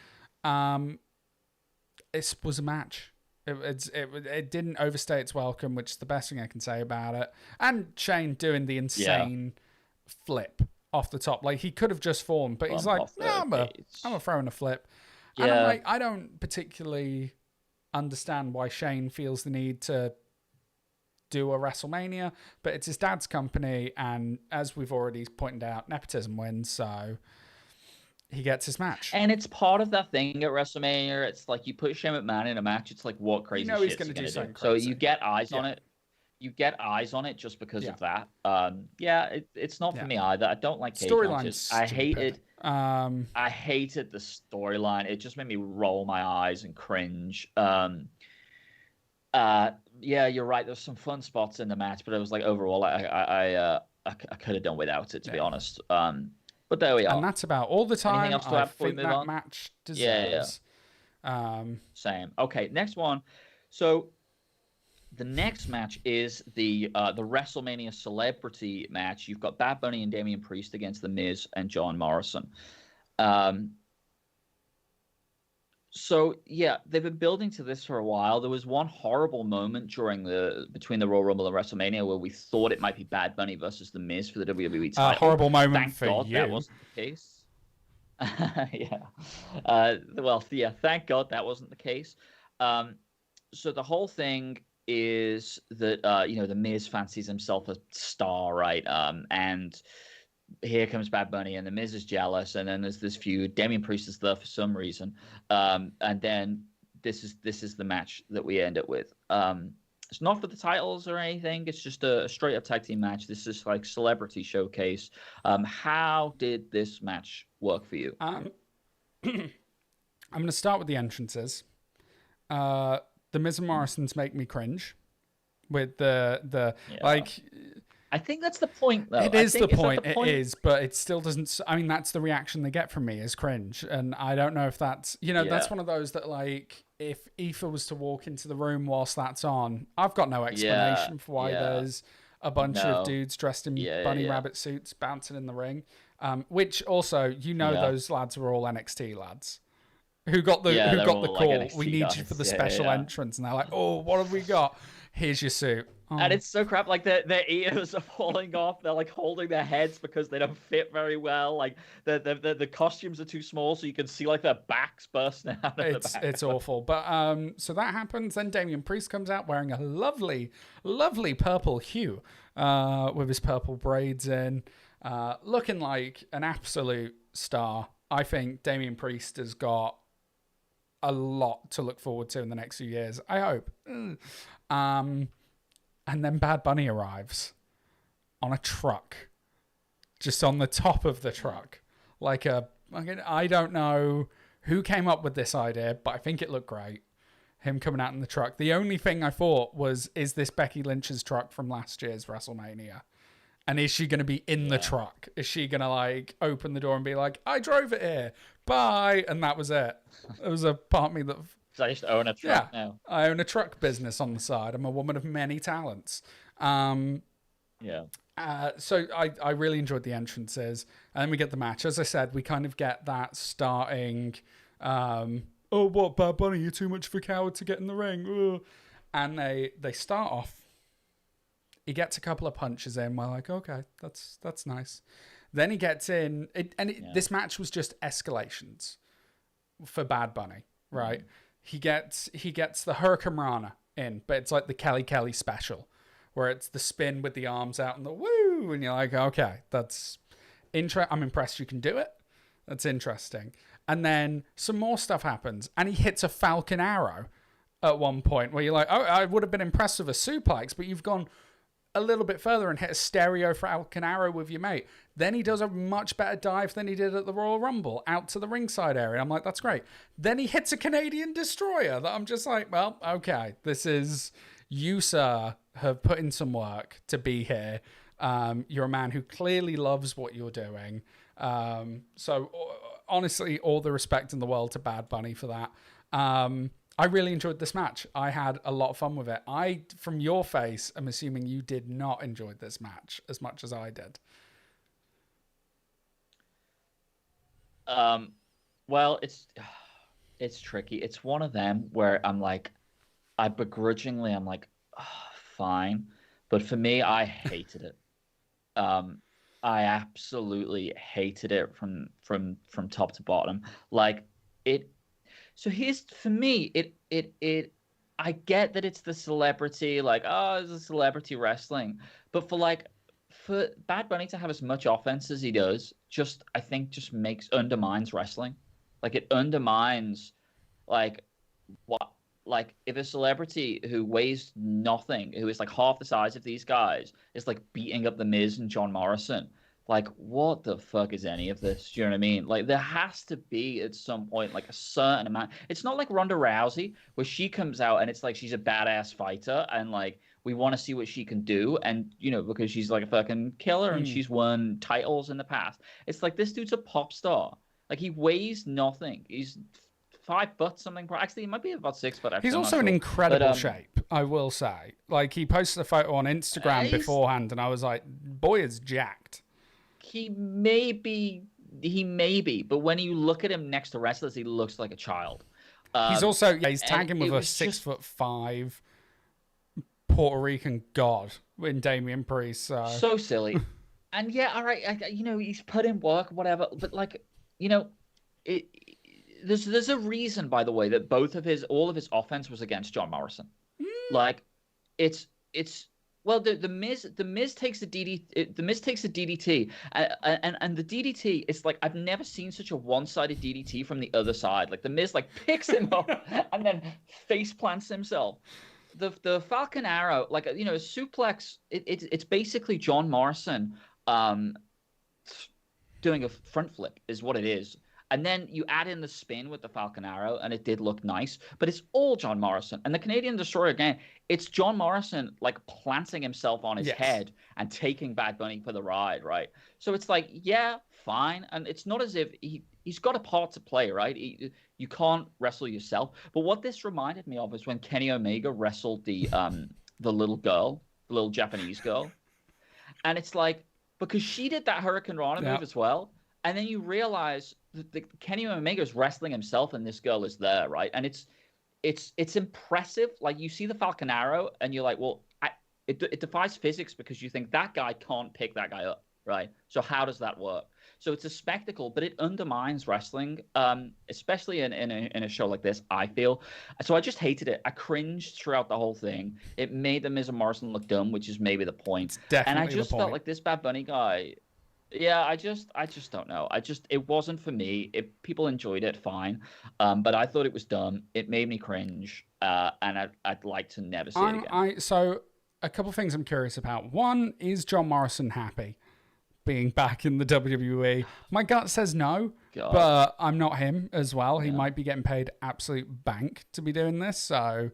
[SPEAKER 2] It was a match. It didn't overstay its welcome, which is the best thing I can say about it. And Shane doing the insane flip off the top. Like, he could have just fallen, but he's like, I'm a throwing a flip. And I'm like, I don't particularly understand why Shane feels the need to do a WrestleMania, but it's his dad's company, and as we've already pointed out, nepotism wins, so he gets his match.
[SPEAKER 1] And it's part of that thing at WrestleMania. It's like you put Shane McMahon in a match. It's like, what
[SPEAKER 2] You
[SPEAKER 1] crazy
[SPEAKER 2] know he's
[SPEAKER 1] shit's
[SPEAKER 2] going
[SPEAKER 1] he
[SPEAKER 2] to do
[SPEAKER 1] gonna do?
[SPEAKER 2] something
[SPEAKER 1] So
[SPEAKER 2] crazy.
[SPEAKER 1] you get eyes on
[SPEAKER 2] Yeah.
[SPEAKER 1] it. You get eyes on it just because
[SPEAKER 2] Yeah.
[SPEAKER 1] of that. It's not for me either. I don't like cage matches. I hated the storyline. It just made me roll my eyes and cringe. Yeah, you're right. There's some fun spots in the match, but it was like overall, I could have done without it, to be honest. But there we are.
[SPEAKER 2] And that's about all the time
[SPEAKER 1] Anything else to
[SPEAKER 2] I
[SPEAKER 1] add before we
[SPEAKER 2] think
[SPEAKER 1] move
[SPEAKER 2] that
[SPEAKER 1] on?
[SPEAKER 2] match deserves.
[SPEAKER 1] Same. Okay, next one. So the next match is the WrestleMania celebrity match. You've got Bad Bunny and Damian Priest against The Miz and John Morrison. So yeah, they've been building to this for a while. There was one horrible moment between the Royal Rumble and WrestleMania where we thought it might be Bad Bunny versus The Miz for the WWE title.
[SPEAKER 2] Horrible moment
[SPEAKER 1] Thank
[SPEAKER 2] for
[SPEAKER 1] God
[SPEAKER 2] you.
[SPEAKER 1] that wasn't the case. Yeah. Thank God that wasn't the case. So the whole thing is that The Miz fancies himself a star, right? And here comes Bad Bunny, and The Miz is jealous, and then there's this feud. Damian Priest is there for some reason, and then this is the match that we end up with. It's not for the titles or anything. It's just a straight up tag team match. This is like celebrity showcase. How did this match work for you?
[SPEAKER 2] I'm going to start with the entrances. The Miz and Morrison's make me cringe with the like.
[SPEAKER 1] I think that's the point, though.
[SPEAKER 2] It is the point. It is, but it still doesn't. I mean, that's the reaction they get from me is cringe, and I don't know if that's that's one of those that like if Aoife was to walk into the room whilst that's on, I've got no explanation for why there's a bunch of dudes dressed in bunny rabbit suits bouncing in the ring. Which also, those lads were all NXT lads who got the call. Like we need you for the special entrance, and they're like, oh, what have we got? Here's your suit. Oh.
[SPEAKER 1] And it's so crap. Like their ears are falling off. They're like holding their heads because they don't fit very well. Like the costumes are too small, so you can see like their backs bursting out of the back.
[SPEAKER 2] It's awful. But so that happens. Then Damian Priest comes out wearing a lovely, lovely purple hue, with his purple braids in, looking like an absolute star. I think Damian Priest has got a lot to look forward to in the next few years. I hope. And then Bad Bunny arrives on a truck, just on the top of the truck. I don't know who came up with this idea, but I think it looked great. Him coming out in the truck. The only thing I thought was, is this Becky Lynch's truck from last year's WrestleMania? And is she going to be in the truck? Is she going to like open the door and be like, I drove it here, bye? And that was it. There was a part of me that...
[SPEAKER 1] So I just own a truck now.
[SPEAKER 2] I own a truck business on the side. I'm a woman of many talents. So I really enjoyed the entrances. And then we get the match. As I said, we kind of get that starting, oh, what, Bad Bunny, you're too much of a coward to get in the ring. Ugh. And they start off. He gets a couple of punches in. We're like, okay, that's nice. Then he gets in. This match was just escalations for Bad Bunny, right? Mm-hmm. He gets the Hurricane Rana in, but it's like the Kelly special, where it's the spin with the arms out and the woo, and you're like, okay, that's I'm impressed you can do it. That's interesting. And then some more stuff happens, and he hits a Falcon Arrow at one point, where you're like, oh, I would have been impressed with a suplex, but you've gone a little bit further and hit a stereo Falcon Arrow with your mate. Then he does a much better dive than he did at the Royal Rumble out to the ringside area. I'm like, that's great. Then he hits a Canadian Destroyer that I'm just like, well, okay, this is, you, sir, have put in some work to be here. You're a man who clearly loves what you're doing. So honestly, all the respect in the world to Bad Bunny for that. I really enjoyed this match. I had a lot of fun with it. From your face, I'm assuming you did not enjoy this match as much as I did.
[SPEAKER 1] Well, it's tricky. It's one of them where I'm like, I'm like, oh, fine. But for me, I hated it. I absolutely hated it from top to bottom. Like it. So here's, for me, I get that it's the celebrity, like, oh, it's a celebrity wrestling. But for for Bad Bunny to have as much offense as he does, I think just undermines wrestling. Like it undermines like what like if a celebrity who weighs nothing, who is like half the size of these guys, is like beating up the Miz and John Morrison. Like, what the fuck is any of this? Do you know what I mean? Like, there has to be at some point like a certain amount. It's not like Ronda Rousey where she comes out and it's like she's a badass fighter and like we want to see what she can do, and because she's like a fucking killer and she's won titles in the past. It's like this dude's a pop star. Like he weighs nothing. He's 5 foot something. Actually, he might be about 6 foot. Actually,
[SPEAKER 2] He's also in incredible shape, I will say. Like he posted a photo on Instagram beforehand, and I was like, "Boy is jacked."
[SPEAKER 1] He may be, but when you look at him next to wrestlers, he looks like a child.
[SPEAKER 2] He's also he's tagging with a 6'5" Puerto Rican god in Damian Priest.
[SPEAKER 1] So silly. And yeah, all right, he's put in work, whatever. But like, there's a reason, by the way, that all of his offense was against John Morrison. Like, it's well, the Miz takes the DDT, and the DDT. It's like I've never seen such a one-sided DDT from the other side. Like the Miz like picks him up and then face plants himself. The Falcon Arrow, like a suplex. It's basically John Morrison doing a front flip is what it is. And then you add in the spin with the Falcon Arrow, and it did look nice. But it's all John Morrison. And the Canadian Destroyer, again, it's John Morrison, like, planting himself on his head and taking Bad Bunny for the ride, right? So it's like, yeah, fine. And it's not as if he's got a part to play, right? You can't wrestle yourself. But what this reminded me of is when Kenny Omega wrestled the little girl, the little Japanese girl. And it's like, because she did that Hurricane Rana move as well. And then you realize that Kenny Omega is wrestling himself, and this girl is there, right? And it's impressive. Like you see the Falcon Arrow, and you're like, well, it defies physics because you think that guy can't pick that guy up, right? So how does that work? So it's a spectacle, but it undermines wrestling, especially in a show like this. I feel so. I just hated it. I cringed throughout the whole thing. It made the Miz and Morrison look dumb, which is maybe the point. And I just felt like this Bad Bunny guy. Yeah, I just don't know. It wasn't for me. If people enjoyed it, fine. But I thought it was dumb. It made me cringe. And I'd like to never see it again.
[SPEAKER 2] So a couple of things I'm curious about. One, is John Morrison happy being back in the WWE? My gut says no, but I'm not him as well. He might be getting paid absolute bank to be doing this. So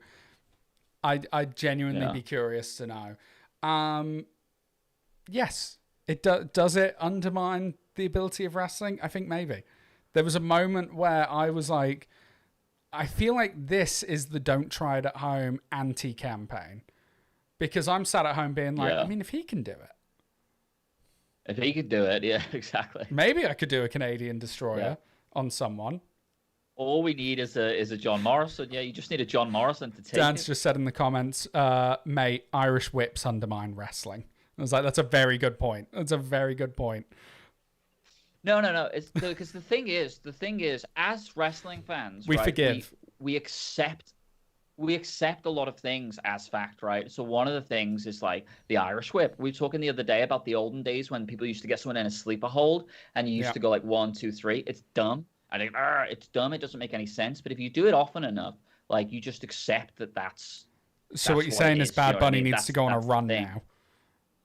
[SPEAKER 2] I'd genuinely be curious to know. Yes. Does it undermine the ability of wrestling? I think maybe. There was a moment where I was like, I feel like this is the don't try it at home anti-campaign. Because I'm sat at home being like, I mean, if he can do it.
[SPEAKER 1] If he could do it, yeah, exactly.
[SPEAKER 2] Maybe I could do a Canadian Destroyer on someone.
[SPEAKER 1] All we need is a John Morrison. Yeah, you just need a John Morrison to take
[SPEAKER 2] Dan's just said in the comments, mate, Irish whips undermine wrestling. I was like, that's a very good point. That's a very good point.
[SPEAKER 1] No. It's because the thing is, as wrestling fans,
[SPEAKER 2] we forgive.
[SPEAKER 1] We accept a lot of things as fact, right? So one of the things is like the Irish whip. We were talking the other day about the olden days when people used to get someone in a sleeper hold and you used to go like 1, 2, 3. It's dumb. I think it's dumb. It doesn't make any sense. But if you do it often enough, like you just accept that's.
[SPEAKER 2] So what you're saying is Bad Bunny needs to go on a run now.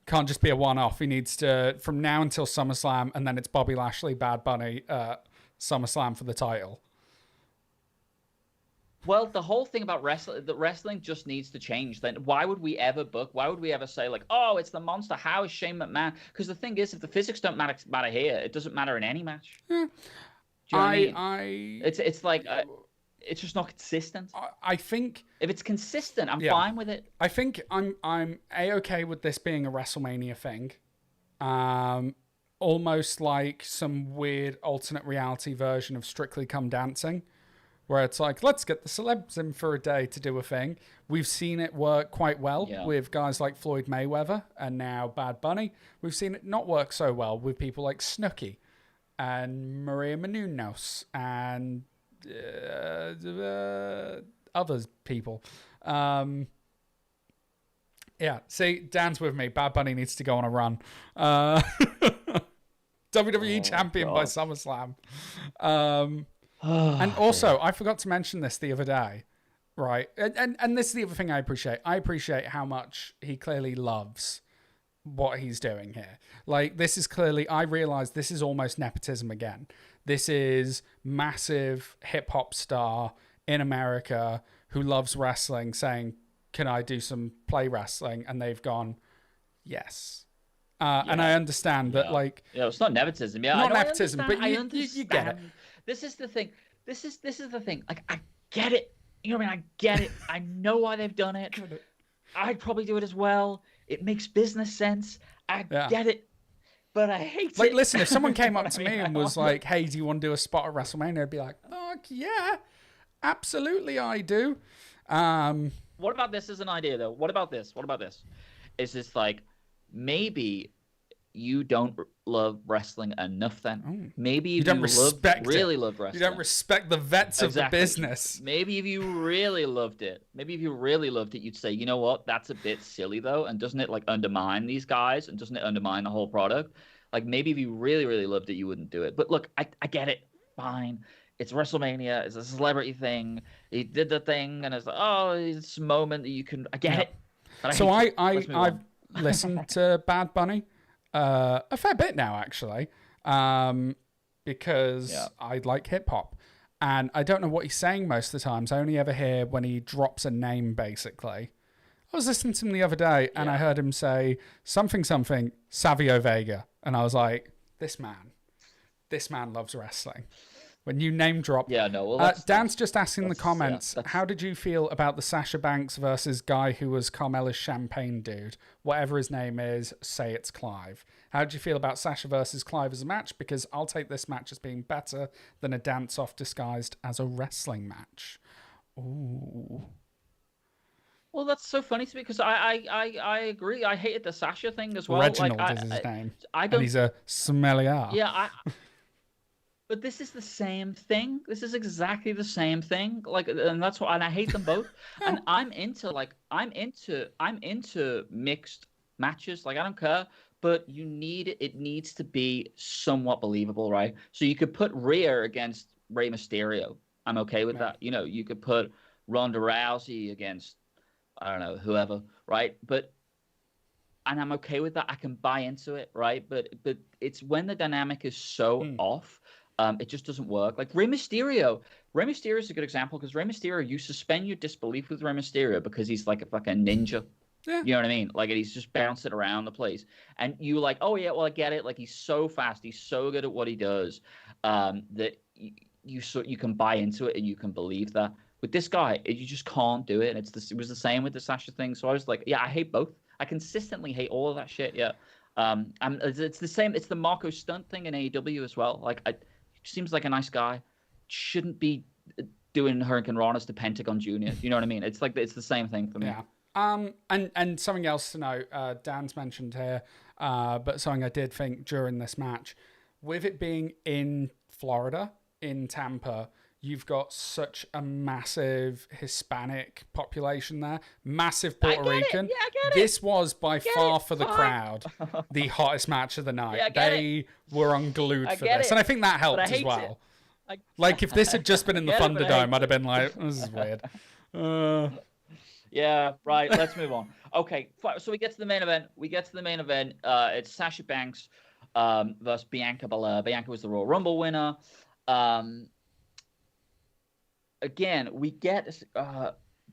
[SPEAKER 2] Can't just be a one-off. He needs to, from now until SummerSlam, and then it's Bobby Lashley, Bad Bunny, SummerSlam for the title.
[SPEAKER 1] Well, the whole thing about wrestling just needs to change. Then why would we ever say like, oh, it's the monster? How is Shane McMahon? Because the thing is, if the physics don't matter here, it doesn't matter in any match. Do you know what I mean? It's like. It's just not consistent.
[SPEAKER 2] I think
[SPEAKER 1] if it's consistent, I'm fine with it.
[SPEAKER 2] I think I'm A-okay with this being a WrestleMania thing. Almost like some weird alternate reality version of Strictly Come Dancing, where it's like, let's get the celebs in for a day to do a thing. We've seen it work quite well with guys like Floyd Mayweather and now Bad Bunny. We've seen it not work so well with people like Snooki and Maria Menounos and others people. Yeah, see, Dan's with me. Bad Bunny needs to go on a run. WWE champion by
[SPEAKER 1] God.
[SPEAKER 2] SummerSlam. And
[SPEAKER 1] Oh,
[SPEAKER 2] also,
[SPEAKER 1] dear.
[SPEAKER 2] I forgot to mention this the other day, right? And this is the other thing I appreciate. I appreciate how much he clearly loves what he's doing here. Like, this is clearly, I realize this is almost nepotism again. This is massive hip hop star in America who loves wrestling saying, can I do some play wrestling? And they've gone, yes. And I understand that, like,
[SPEAKER 1] it's not nepotism. Yeah,
[SPEAKER 2] not
[SPEAKER 1] I
[SPEAKER 2] nepotism,
[SPEAKER 1] understand.
[SPEAKER 2] but
[SPEAKER 1] I
[SPEAKER 2] you get it.
[SPEAKER 1] understand. This is the thing. This is the thing. Like, I get it. You know what I mean? I get it. I know why they've done it. I'd probably do it as well. It makes business sense. I get it. But I hate it.
[SPEAKER 2] Like, listen, if someone came up to me and was like, hey, do you want to do a spot at WrestleMania? I'd be like, fuck yeah. Absolutely, I do.
[SPEAKER 1] What about this as an idea, though? What about this? Is this like, maybe you don't love wrestling enough then? Maybe
[SPEAKER 2] you don't
[SPEAKER 1] really love wrestling.
[SPEAKER 2] You don't respect the vets of the business.
[SPEAKER 1] Maybe if you really loved it, you'd say, you know what, that's a bit silly though, and doesn't it like undermine these guys, and doesn't it undermine the whole product? Like, maybe if you really, really loved it, you wouldn't do it. But look, I get it. Fine. It's WrestleMania. It's a celebrity thing. He did the thing, and it's like, oh, it's a moment that you can. I get it.
[SPEAKER 2] So I've listened to Bad Bunny a fair bit now, actually, because I like hip hop, and I don't know what he's saying most of the times. I only ever hear when he drops a name, basically. I was listening to him the other day, and I heard him say something Savio Vega, and I was like, this man loves wrestling. When you name drop.
[SPEAKER 1] Yeah, no. Well,
[SPEAKER 2] Dan's just asking in the comments, how did you feel about the Sasha Banks versus guy who was Carmella's champagne dude? Whatever his name is, say it's Clive. How did you feel about Sasha versus Clive as a match? Because I'll take this match as being better than a dance-off disguised as a wrestling match. Ooh.
[SPEAKER 1] Well, that's so funny to me, because I agree. I hated the Sasha thing as well.
[SPEAKER 2] Reginald is his name. And he's a sommelier.
[SPEAKER 1] Yeah, but this is the same thing. This is exactly the same thing. Like, and that's why, and I hate them both. And I'm into mixed matches. Like, I don't care, but it needs to be somewhat believable, right? So you could put Rhea against Rey Mysterio. I'm okay with that. You know, you could put Ronda Rousey against, I don't know, whoever, right? And I'm okay with that. I can buy into it, right? But it's when the dynamic is so off. It just doesn't work. Like Rey Mysterio is a good example, because Rey Mysterio, you suspend your disbelief with Rey Mysterio because he's like a ninja. Yeah. You know what I mean? Like, he's just bouncing around the place, and you like, oh yeah, well, I get it. Like, he's so fast, he's so good at what he does, that you can buy into it and you can believe that. With this guy, you just can't do it. And it was the same with the Sasha thing. So I was like, yeah, I hate both. I consistently hate all of that shit. Yeah. It's the same. It's the Marco Stunt thing in AEW as well. Like, seems like a nice guy, shouldn't be doing Hurricane Ranas to Pentagon Jr. You know what I mean? It's like, it's the same thing for me.
[SPEAKER 2] Yeah. And something else to note, Dan's mentioned here, but something I did think during this match, with it being in Florida, in Tampa, you've got such a massive Hispanic population there, massive Puerto Rican.
[SPEAKER 1] Yeah, I get it.
[SPEAKER 2] This was by far for the crowd the hottest match of the night.
[SPEAKER 1] Yeah,
[SPEAKER 2] they were unglued for this, and I think that helped as well. Like, if this had just been in the Thunderdome, I'd have been like, this is weird.
[SPEAKER 1] Yeah, right. Let's move on. Okay, so we get to the main event. It's Sasha Banks versus Bianca Belair. Bianca was the Royal Rumble winner. Again, we get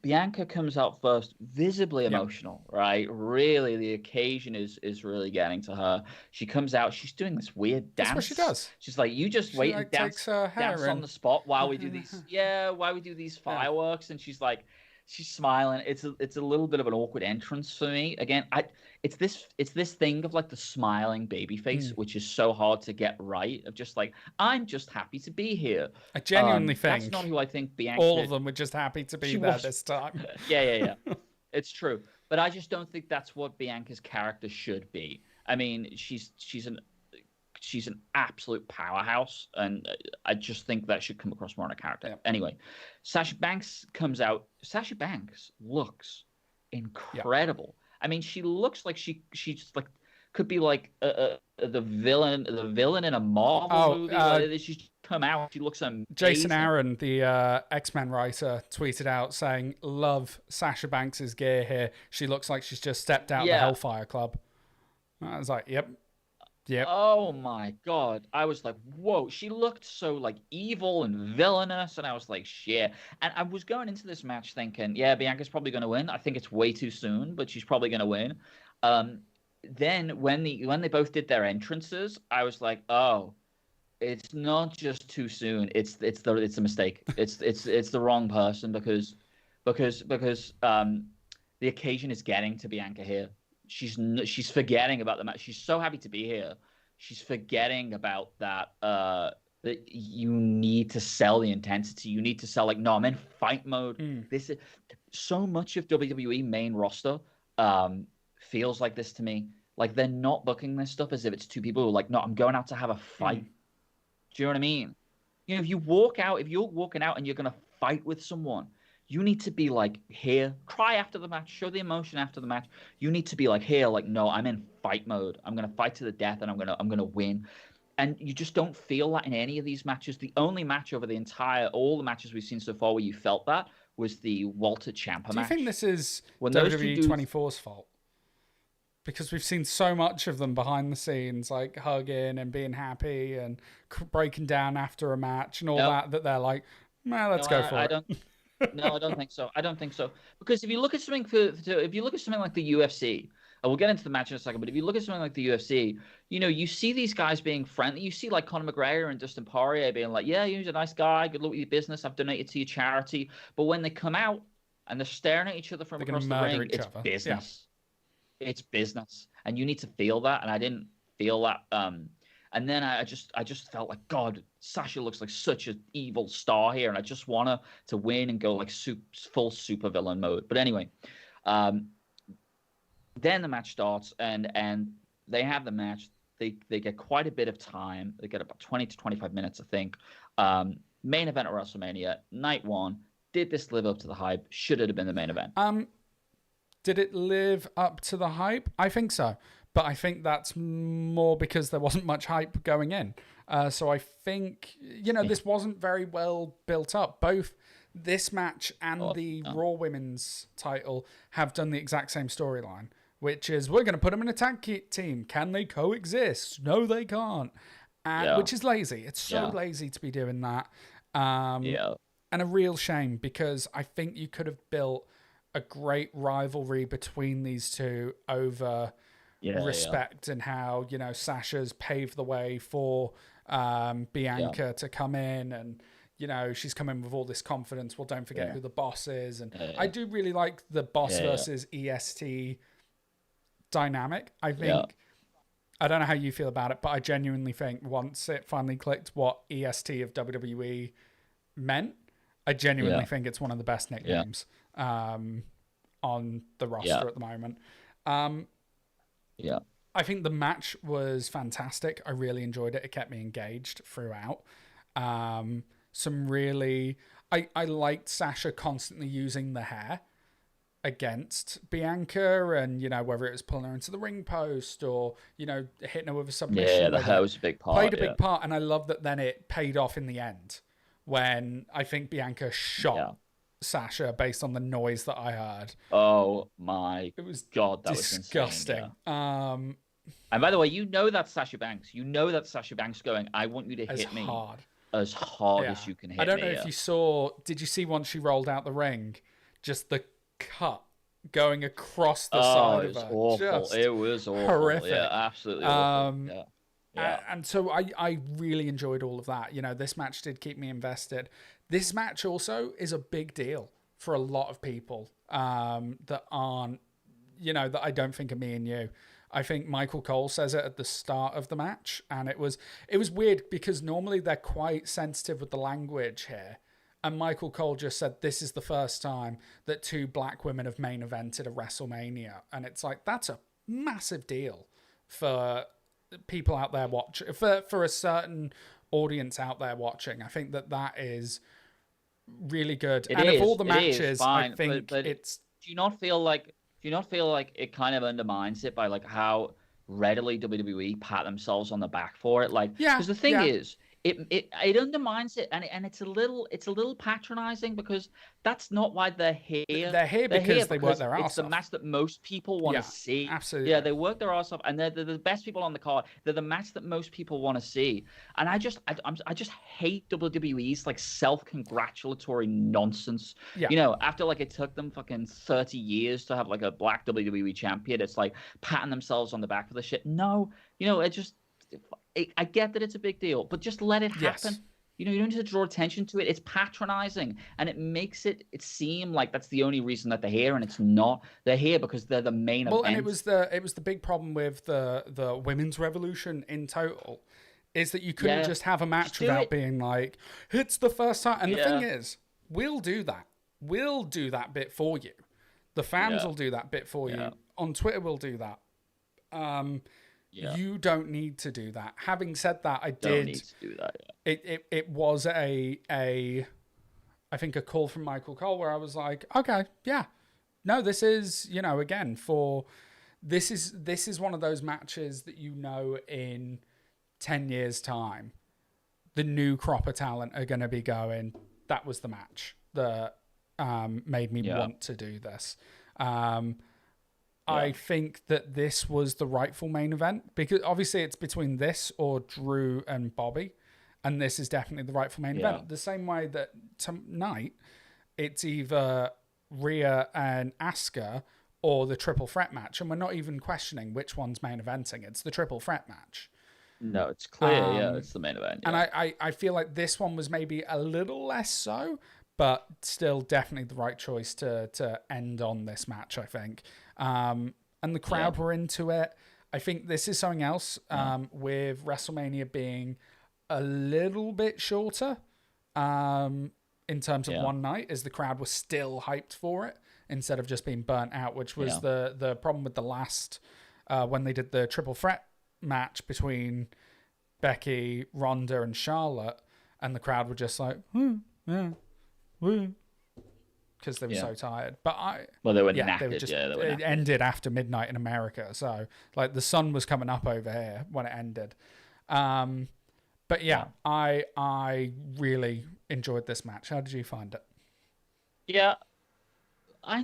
[SPEAKER 1] Bianca comes out first, visibly emotional, right? Really, the occasion is really getting to her. She comes out, she's doing this weird dance.
[SPEAKER 2] That's what she does.
[SPEAKER 1] She's like, you just wait and dance on the spot while we do these fireworks. And she's like, she's smiling. It's a little bit of an awkward entrance for me. Again, it's this thing of like the smiling baby face, which is so hard to get right. Of just like, I'm just happy to be here.
[SPEAKER 2] I genuinely think
[SPEAKER 1] that's not who I think Bianca.
[SPEAKER 2] All of them were just happy to be there this time.
[SPEAKER 1] Yeah. It's true, but I just don't think that's what Bianca's character should be. I mean, she's an absolute powerhouse, and I just think that should come across more on a character. Yeah. Anyway, Sasha Banks comes out. Sasha Banks looks incredible. I mean, she looks like she's like could be like the villain in a Marvel
[SPEAKER 2] Oh,
[SPEAKER 1] movie. Like she's come out, she looks
[SPEAKER 2] Jason
[SPEAKER 1] amazing.
[SPEAKER 2] Aaron, the X-Men writer, tweeted out saying, "Love Sasha Banks's gear here. She looks like she's just stepped out of the
[SPEAKER 1] Yeah.
[SPEAKER 2] Hellfire Club." I was like, "Yep, yep."
[SPEAKER 1] Oh my God. I was like, whoa, she looked so like evil and villainous. And I was like, shit. And I was going into this match thinking, yeah, Bianca's probably going to win. I think it's way too soon, but she's probably going to win. Um, then when they both did their entrances, I was like, oh, it's not just too soon. It's a mistake. It's the wrong person because the occasion is getting to Bianca here. She's forgetting about the match. She's so happy to be here. She's forgetting about that you need to sell the intensity. You need to sell like, no, I'm in fight mode. This is so much of WWE main roster feels like this to me. Like they're not booking this stuff as if it's two people who are like, no, I'm going out to have a fight. Do you know what I mean? You know, if you're walking out and you're gonna fight with someone, you need to be like here, cry after the match, show the emotion after the match. You need to be like here, like, no, I'm in fight mode. I'm gonna fight to the death and I'm gonna win. And you just don't feel that in any of these matches. The only match over all the matches we've seen so far where you felt that was the Walter Ciampa match.
[SPEAKER 2] Do you think this is
[SPEAKER 1] when
[SPEAKER 2] WWE 24's fault? Because we've seen so much of them behind the scenes, like hugging and being happy and breaking down after a match and all that they're like, well, let's go for it.
[SPEAKER 1] No, I don't think so. I don't think so. Because if you look at something like the UFC, and we'll get into the match in a second, but if you look at something like the UFC, you know, you see these guys being friendly. You see like Conor McGregor and Dustin Poirier being like, yeah, you're a nice guy. Good luck with your business. I've donated to your charity. But when they come out and they're staring at each other from across the ring, it's business. Yeah. It's business. And you need to feel that. And I didn't feel that. And then I just felt like, God, Sasha looks like such an evil star here, and I just want her to win and go like full supervillain mode. But anyway, then the match starts, and they have the match. They get quite a bit of time. They get about 20 to 25 minutes, I think. Main event at WrestleMania, night one. Did this live up to the hype? Should it have been the main event?
[SPEAKER 2] Did it live up to the hype? I think so. But I think that's more because there wasn't much hype going in. So I think, this wasn't very well built up. Both this match and the Raw Women's title have done the exact same storyline, which is we're going to put them in a tag team. Can they coexist? No, they can't. Which is lazy. It's so lazy to be doing that. And a real shame because I think you could have built a great rivalry between these two over... respect and how Sasha's paved the way for Bianca to come in, and she's come in with all this confidence. Well, don't forget who the boss is, and I do really like the boss versus EST dynamic. I think I don't know how you feel about it, but I genuinely think once it finally clicked what EST of WWE meant, I genuinely think it's one of the best nicknames on the roster at the moment. I think the match was fantastic. I really enjoyed it. It kept me engaged throughout. I liked Sasha constantly using the hair against Bianca, and whether it was pulling her into the ring post or hitting her with a submission.
[SPEAKER 1] Yeah, the hair was a big part.
[SPEAKER 2] Played a big part, and I love that. Then it paid off in the end when I think Bianca shot Sasha based on the noise that I heard.
[SPEAKER 1] Oh my God, that
[SPEAKER 2] disgusting.
[SPEAKER 1] Was insane, and by the way, that's Sasha Banks. That's Sasha Banks going, I want you to hit me as hard as you can hit me.
[SPEAKER 2] I don't know if you saw, did you see once she rolled out the ring, just the cut going across the side of her?
[SPEAKER 1] Awful. It was awful.
[SPEAKER 2] Horrific.
[SPEAKER 1] Yeah, absolutely awful.
[SPEAKER 2] And so I really enjoyed all of that. This match did keep me invested. This match also is a big deal for a lot of people that aren't, that I don't think are me and you. I think Michael Cole says it at the start of the match, and it was weird because normally they're quite sensitive with the language here. And Michael Cole just said, this is the first time that two black women have main evented a WrestleMania. And it's like, that's a massive deal for people out there watching, for a certain audience out there watching. I think that is really good. Of all the matches, I think it's...
[SPEAKER 1] Do you not feel like Do you not feel like it kind of undermines it by like how readily WWE pat themselves on the back for it? Like,
[SPEAKER 2] Yeah,
[SPEAKER 1] because the thing
[SPEAKER 2] yeah.
[SPEAKER 1] is, it undermines it, and it's a little patronizing because that's not why they're here.
[SPEAKER 2] They're here
[SPEAKER 1] They're here
[SPEAKER 2] because they work
[SPEAKER 1] because
[SPEAKER 2] their
[SPEAKER 1] it's
[SPEAKER 2] ass
[SPEAKER 1] the
[SPEAKER 2] off.
[SPEAKER 1] match that most people want to
[SPEAKER 2] Yeah,
[SPEAKER 1] see. Yeah,
[SPEAKER 2] absolutely.
[SPEAKER 1] they work their ass off, and they're the best people on the card. They're the match that most people want to see. And I just hate WWE's like self-congratulatory nonsense.
[SPEAKER 2] Yeah,
[SPEAKER 1] After like it took them fucking 30 years to have like a black WWE champion, it's like patting themselves on the back for the shit. No, I get that it's a big deal, but just let it happen.
[SPEAKER 2] yes.
[SPEAKER 1] You don't need to draw attention to it. It's patronizing, and it makes it seem like that's the only reason that they're here, and it's not. They're here because they're the main
[SPEAKER 2] Well, and
[SPEAKER 1] event.
[SPEAKER 2] it was the big problem with the women's revolution in total, is that you couldn't
[SPEAKER 1] Yeah,
[SPEAKER 2] just have a
[SPEAKER 1] just
[SPEAKER 2] match
[SPEAKER 1] do
[SPEAKER 2] without
[SPEAKER 1] it.
[SPEAKER 2] being like, it's the first time. And the thing
[SPEAKER 1] Yeah,
[SPEAKER 2] is, we'll do that. We'll do that bit for you. The fans
[SPEAKER 1] yeah,
[SPEAKER 2] will do that bit for
[SPEAKER 1] yeah,
[SPEAKER 2] you. On Twitter, we'll do that.
[SPEAKER 1] yeah.
[SPEAKER 2] You don't need to do that. Having said that, I
[SPEAKER 1] Don't need
[SPEAKER 2] did.
[SPEAKER 1] to do that.
[SPEAKER 2] It was a I think a call from Michael Cole where I was like, okay, yeah, no, this is again for this is one of those matches that in 10 years time the new crop of talent are going to be going. That was the match that made me
[SPEAKER 1] Yeah,
[SPEAKER 2] want to do this. Um,
[SPEAKER 1] yeah,
[SPEAKER 2] I think that this was the rightful main event because obviously it's between this or Drew and Bobby, and this is definitely the rightful main
[SPEAKER 1] yeah,
[SPEAKER 2] event. The same way that tonight it's either Rhea and Asuka or the triple threat match, and we're not even questioning which one's main eventing. It's the triple threat match.
[SPEAKER 1] No, it's clear. Yeah, it's the main event.
[SPEAKER 2] And
[SPEAKER 1] Yeah,
[SPEAKER 2] I feel like this one was maybe a little less so, but still definitely the right choice to end on this match, I think. And the
[SPEAKER 1] yeah,
[SPEAKER 2] crowd were into it. I think this is something else
[SPEAKER 1] yeah,
[SPEAKER 2] with WrestleMania being a little bit shorter in terms of
[SPEAKER 1] yeah,
[SPEAKER 2] one night, as the crowd was still hyped for it instead of just being burnt out, which was
[SPEAKER 1] yeah.
[SPEAKER 2] the problem with the last when they did the triple threat match between Becky, Ronda, and Charlotte, and the crowd were just like, yeah, woo, because they were
[SPEAKER 1] Yeah.
[SPEAKER 2] so tired.
[SPEAKER 1] Well, they were
[SPEAKER 2] They were
[SPEAKER 1] knackered.
[SPEAKER 2] just,
[SPEAKER 1] Yeah, they were
[SPEAKER 2] it
[SPEAKER 1] knackered.
[SPEAKER 2] ended after midnight in America. So, like, the sun was coming up over here when it ended. But yeah,
[SPEAKER 1] Yeah.
[SPEAKER 2] I really enjoyed this match. How did you find it?
[SPEAKER 1] Yeah, I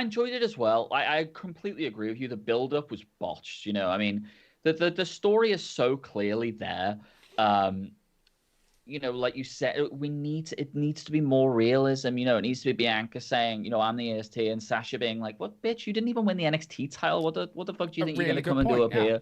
[SPEAKER 1] enjoyed it as well. I completely agree with you. The build up was botched. I mean, the story is so clearly there. Um, like you said, it needs to be more realism. It needs to be Bianca saying, I'm the AST, and Sasha being like, "What, bitch? You didn't even win the NXT title. What the fuck do you
[SPEAKER 2] A
[SPEAKER 1] think you're gonna
[SPEAKER 2] really
[SPEAKER 1] come
[SPEAKER 2] good
[SPEAKER 1] and do
[SPEAKER 2] point.
[SPEAKER 1] up
[SPEAKER 2] Yeah.
[SPEAKER 1] here?"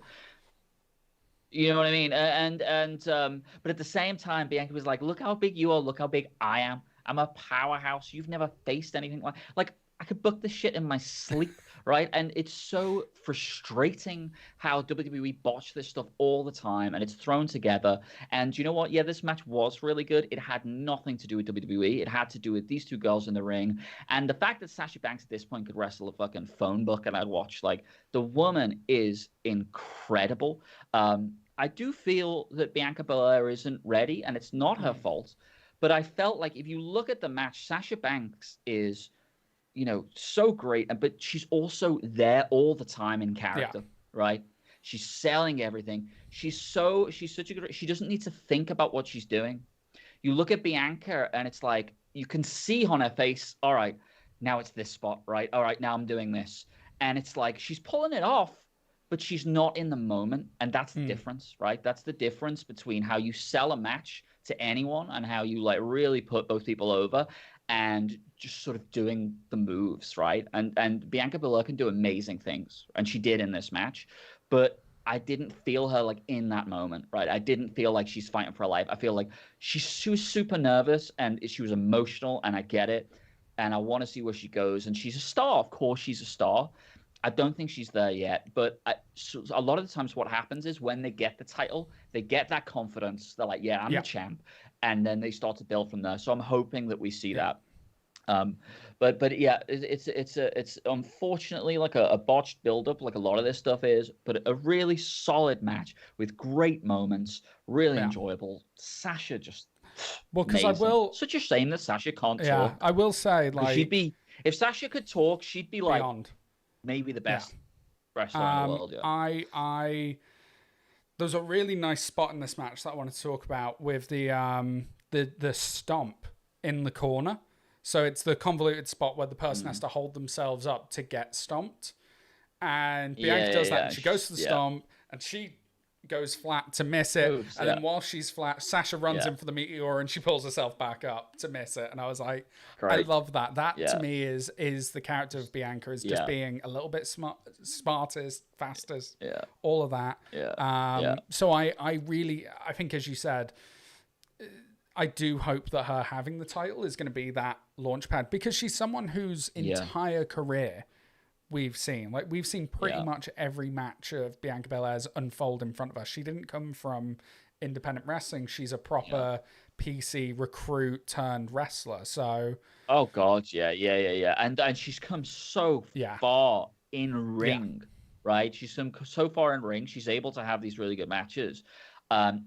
[SPEAKER 1] You know what I mean? But at the same time, Bianca was like, "Look how big you are. Look how big I am. I'm a powerhouse. You've never faced anything like I could book this shit in my sleep, right?" And it's so frustrating how WWE botch this stuff all the time, and it's thrown together. And you know what? Yeah, this match was really good. It had nothing to do with WWE. It had to do with these two girls in the ring, and the fact that Sasha Banks at this point could wrestle a fucking phone book, and I'd watch. Like, the woman is incredible. I do feel that Bianca Belair isn't ready, and it's not her
[SPEAKER 2] Mm.
[SPEAKER 1] fault. But I felt like if you look at the match, Sasha Banks is, so great, but she's also there all the time in
[SPEAKER 2] Yeah.
[SPEAKER 1] character, right? She's selling everything. She's such a good. She doesn't need to think about what she's doing. You look at Bianca, and it's like you can see on her face. All right, now it's this spot, right? All right, now I'm doing this, and it's like she's pulling it off, but she's not in the moment, and that's the
[SPEAKER 2] Mm.
[SPEAKER 1] difference, right? That's the difference between how you sell a match to anyone and how you like really put both people over, and just sort of doing the moves, right? And Bianca Belair can do amazing things, and she did in this match, but I didn't feel her like in that moment, right? I didn't feel like she's fighting for her life. I feel like she was super nervous, and she was emotional, and I get it, and I want to see where she goes. And she's a star, of course, she's a star. I don't think she's there yet, but so a lot of the times what happens is when they get the title, they get that confidence. They're like, "Yeah, I'm the
[SPEAKER 2] Yeah.
[SPEAKER 1] champ," and then they start to build from there. So I'm hoping that we see
[SPEAKER 2] Yeah.
[SPEAKER 1] that. Um, but yeah, it's unfortunately like a botched build-up, like a lot of this stuff is, but a really solid match with great moments, really
[SPEAKER 2] Yeah.
[SPEAKER 1] enjoyable. Sasha just
[SPEAKER 2] Well, because I
[SPEAKER 1] amazing.
[SPEAKER 2] will.
[SPEAKER 1] Such a shame that Sasha can't
[SPEAKER 2] Yeah,
[SPEAKER 1] talk,
[SPEAKER 2] I will say
[SPEAKER 1] because she'd
[SPEAKER 2] like
[SPEAKER 1] be, if Sasha could talk, she'd be like,
[SPEAKER 2] beyond.
[SPEAKER 1] maybe the
[SPEAKER 2] Yeah.
[SPEAKER 1] best wrestler in the world. Yeah.
[SPEAKER 2] I there's a really nice spot in this match that I want to talk about with the stomp in the corner. So it's the convoluted spot where the person has to hold themselves up to get stomped. And Bianca does that, and she goes to the stomp, and she goes flat to miss it.
[SPEAKER 1] Moves,
[SPEAKER 2] and then while she's flat, Sasha runs in for the meteor, and she pulls herself back up to miss it. And I was like, I love that. That to me is the character of Bianca, is just being a little bit smartest, fastest, all of that. So I really, I think, as you said, I do hope that her having the title is going to be that launch pad, because she's someone whose entire career we've seen pretty much every match of Bianca Belair's unfold in front of us. She didn't come from independent wrestling. She's a proper PC recruit turned wrestler. So
[SPEAKER 1] oh god, and she's come so far in ring, right? She's come so far in ring. She's able to have these really good matches.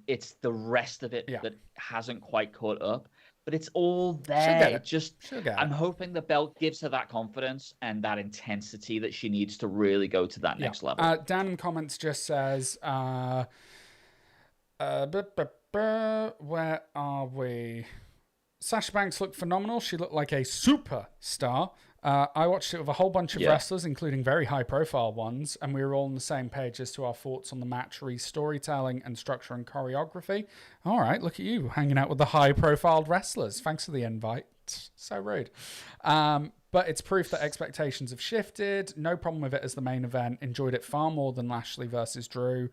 [SPEAKER 1] It's the rest of it that hasn't quite caught up. But it's all there. I'm hoping the belt gives her that confidence and that intensity that she needs to really go to that next level.
[SPEAKER 2] Dan in comments just says, where are we? Sasha Banks looked phenomenal. She looked like a superstar. I watched it with a whole bunch of wrestlers, including very high-profile ones, and we were all on the same page as to our thoughts on the match storytelling and structure and choreography. All right, look at you, hanging out with the high-profile wrestlers. Thanks for the invite. So rude. But it's proof that expectations have shifted. No problem with it as the main event. Enjoyed it far more than Lashley versus Drew,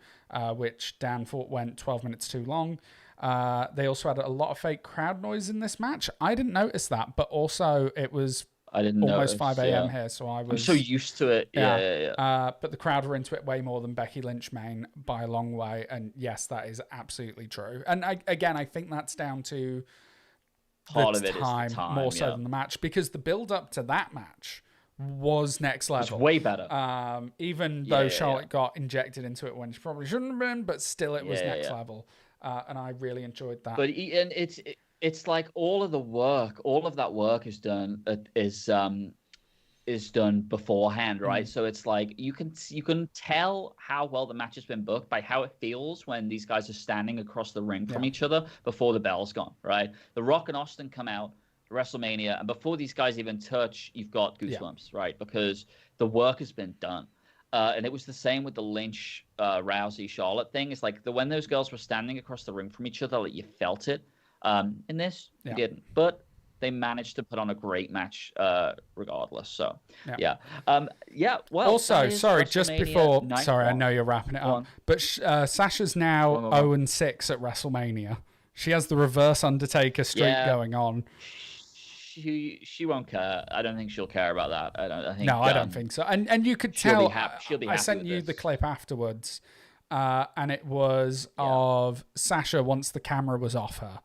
[SPEAKER 2] which Dan thought went 12 minutes too long. They also had a lot of fake crowd noise in this match. I didn't notice that, but also it was almost 5 a.m. here, so I'm
[SPEAKER 1] so used to it.
[SPEAKER 2] But the crowd were into it way more than Becky Lynch main by a long way, and yes, that is absolutely true. And I think that's down to
[SPEAKER 1] part of it is the time
[SPEAKER 2] more so than the match, because the build up to that match was next level.
[SPEAKER 1] It's way better.
[SPEAKER 2] Even though Charlotte got injected into it when she probably shouldn't have been, but still it was next level. And I really enjoyed that.
[SPEAKER 1] But it's like all of that work is done beforehand, right? So it's like you can tell how well the match has been booked by how it feels when these guys are standing across the ring from each other before the bell's gone, right? The Rock and Austin come out WrestleMania, and before these guys even touch, you've got goosebumps, right? Because the work has been done. And it was the same with the Lynch, Rousey, Charlotte thing. It's like when those girls were standing across the ring from each other, like you felt it. In this, you didn't. But they managed to put on a great match regardless. So, well,
[SPEAKER 2] also, sorry, just before... Sorry, I know you're wrapping it up. But Sasha's now 0-6 at WrestleMania. She has the reverse Undertaker streak going on.
[SPEAKER 1] She won't care. I don't think she'll care about that.
[SPEAKER 2] I don't think so. And you could tell.
[SPEAKER 1] She'll be happy.
[SPEAKER 2] I sent you the clip afterwards, and it was of Sasha once the camera was off her,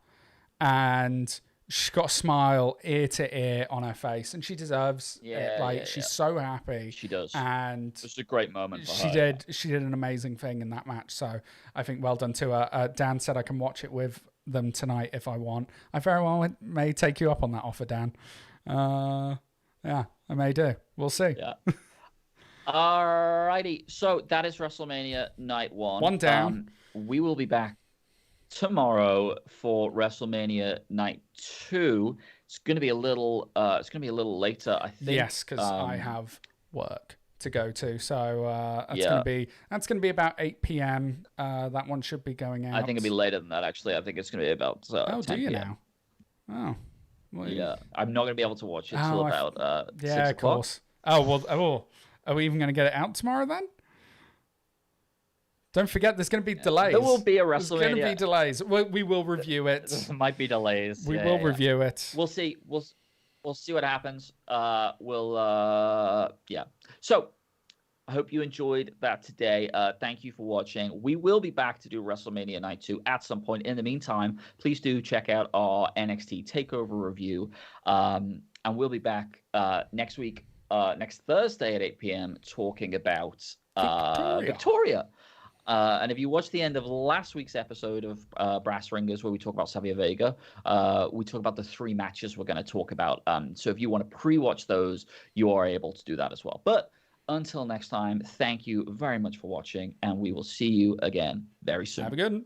[SPEAKER 2] and she's got a smile ear to ear on her face, and she deserves it. She's so happy.
[SPEAKER 1] She does.
[SPEAKER 2] And
[SPEAKER 1] it's a great moment for
[SPEAKER 2] her. She did an amazing thing in that match. So I think well done to her. Dan said I can watch it with them tonight if I want. I very well may take you up on that offer, Dan. I may do. We'll see.
[SPEAKER 1] Yeah. Alrighty. So that is WrestleMania Night 1.
[SPEAKER 2] One down.
[SPEAKER 1] We will be back tomorrow for WrestleMania Night 2. It's going to be a little later, I think.
[SPEAKER 2] Yes, because I have work to go to, so that's gonna be about 8 p.m. That one should be going out.
[SPEAKER 1] I think it'll be later than that, actually. I think it's gonna be about 10
[SPEAKER 2] do you
[SPEAKER 1] PM.
[SPEAKER 2] now?
[SPEAKER 1] Yeah, I'm not gonna be able to watch it till about 6 o'clock.
[SPEAKER 2] Of course. Are we even gonna get it out tomorrow then? Don't forget, there's going to be delays.
[SPEAKER 1] There will be a WrestleMania.
[SPEAKER 2] There's going to be delays. We will review it.
[SPEAKER 1] There might be delays.
[SPEAKER 2] We will review it.
[SPEAKER 1] We'll see. We'll see what happens. So I hope you enjoyed that today. Thank you for watching. We will be back to do WrestleMania Night 2 at some point. In the meantime, please do check out our NXT TakeOver review. And we'll be back next week, next Thursday at 8 p.m. talking about Victoria. And if you watched the end of last week's episode of Brass Ringers, where we talk about Savia Vega, we talk about the 3 matches we're going to talk about. So if you want to pre-watch those, you are able to do that as well. But Until next time, thank you very much for watching, and we will see you again very soon.
[SPEAKER 2] Have a good one.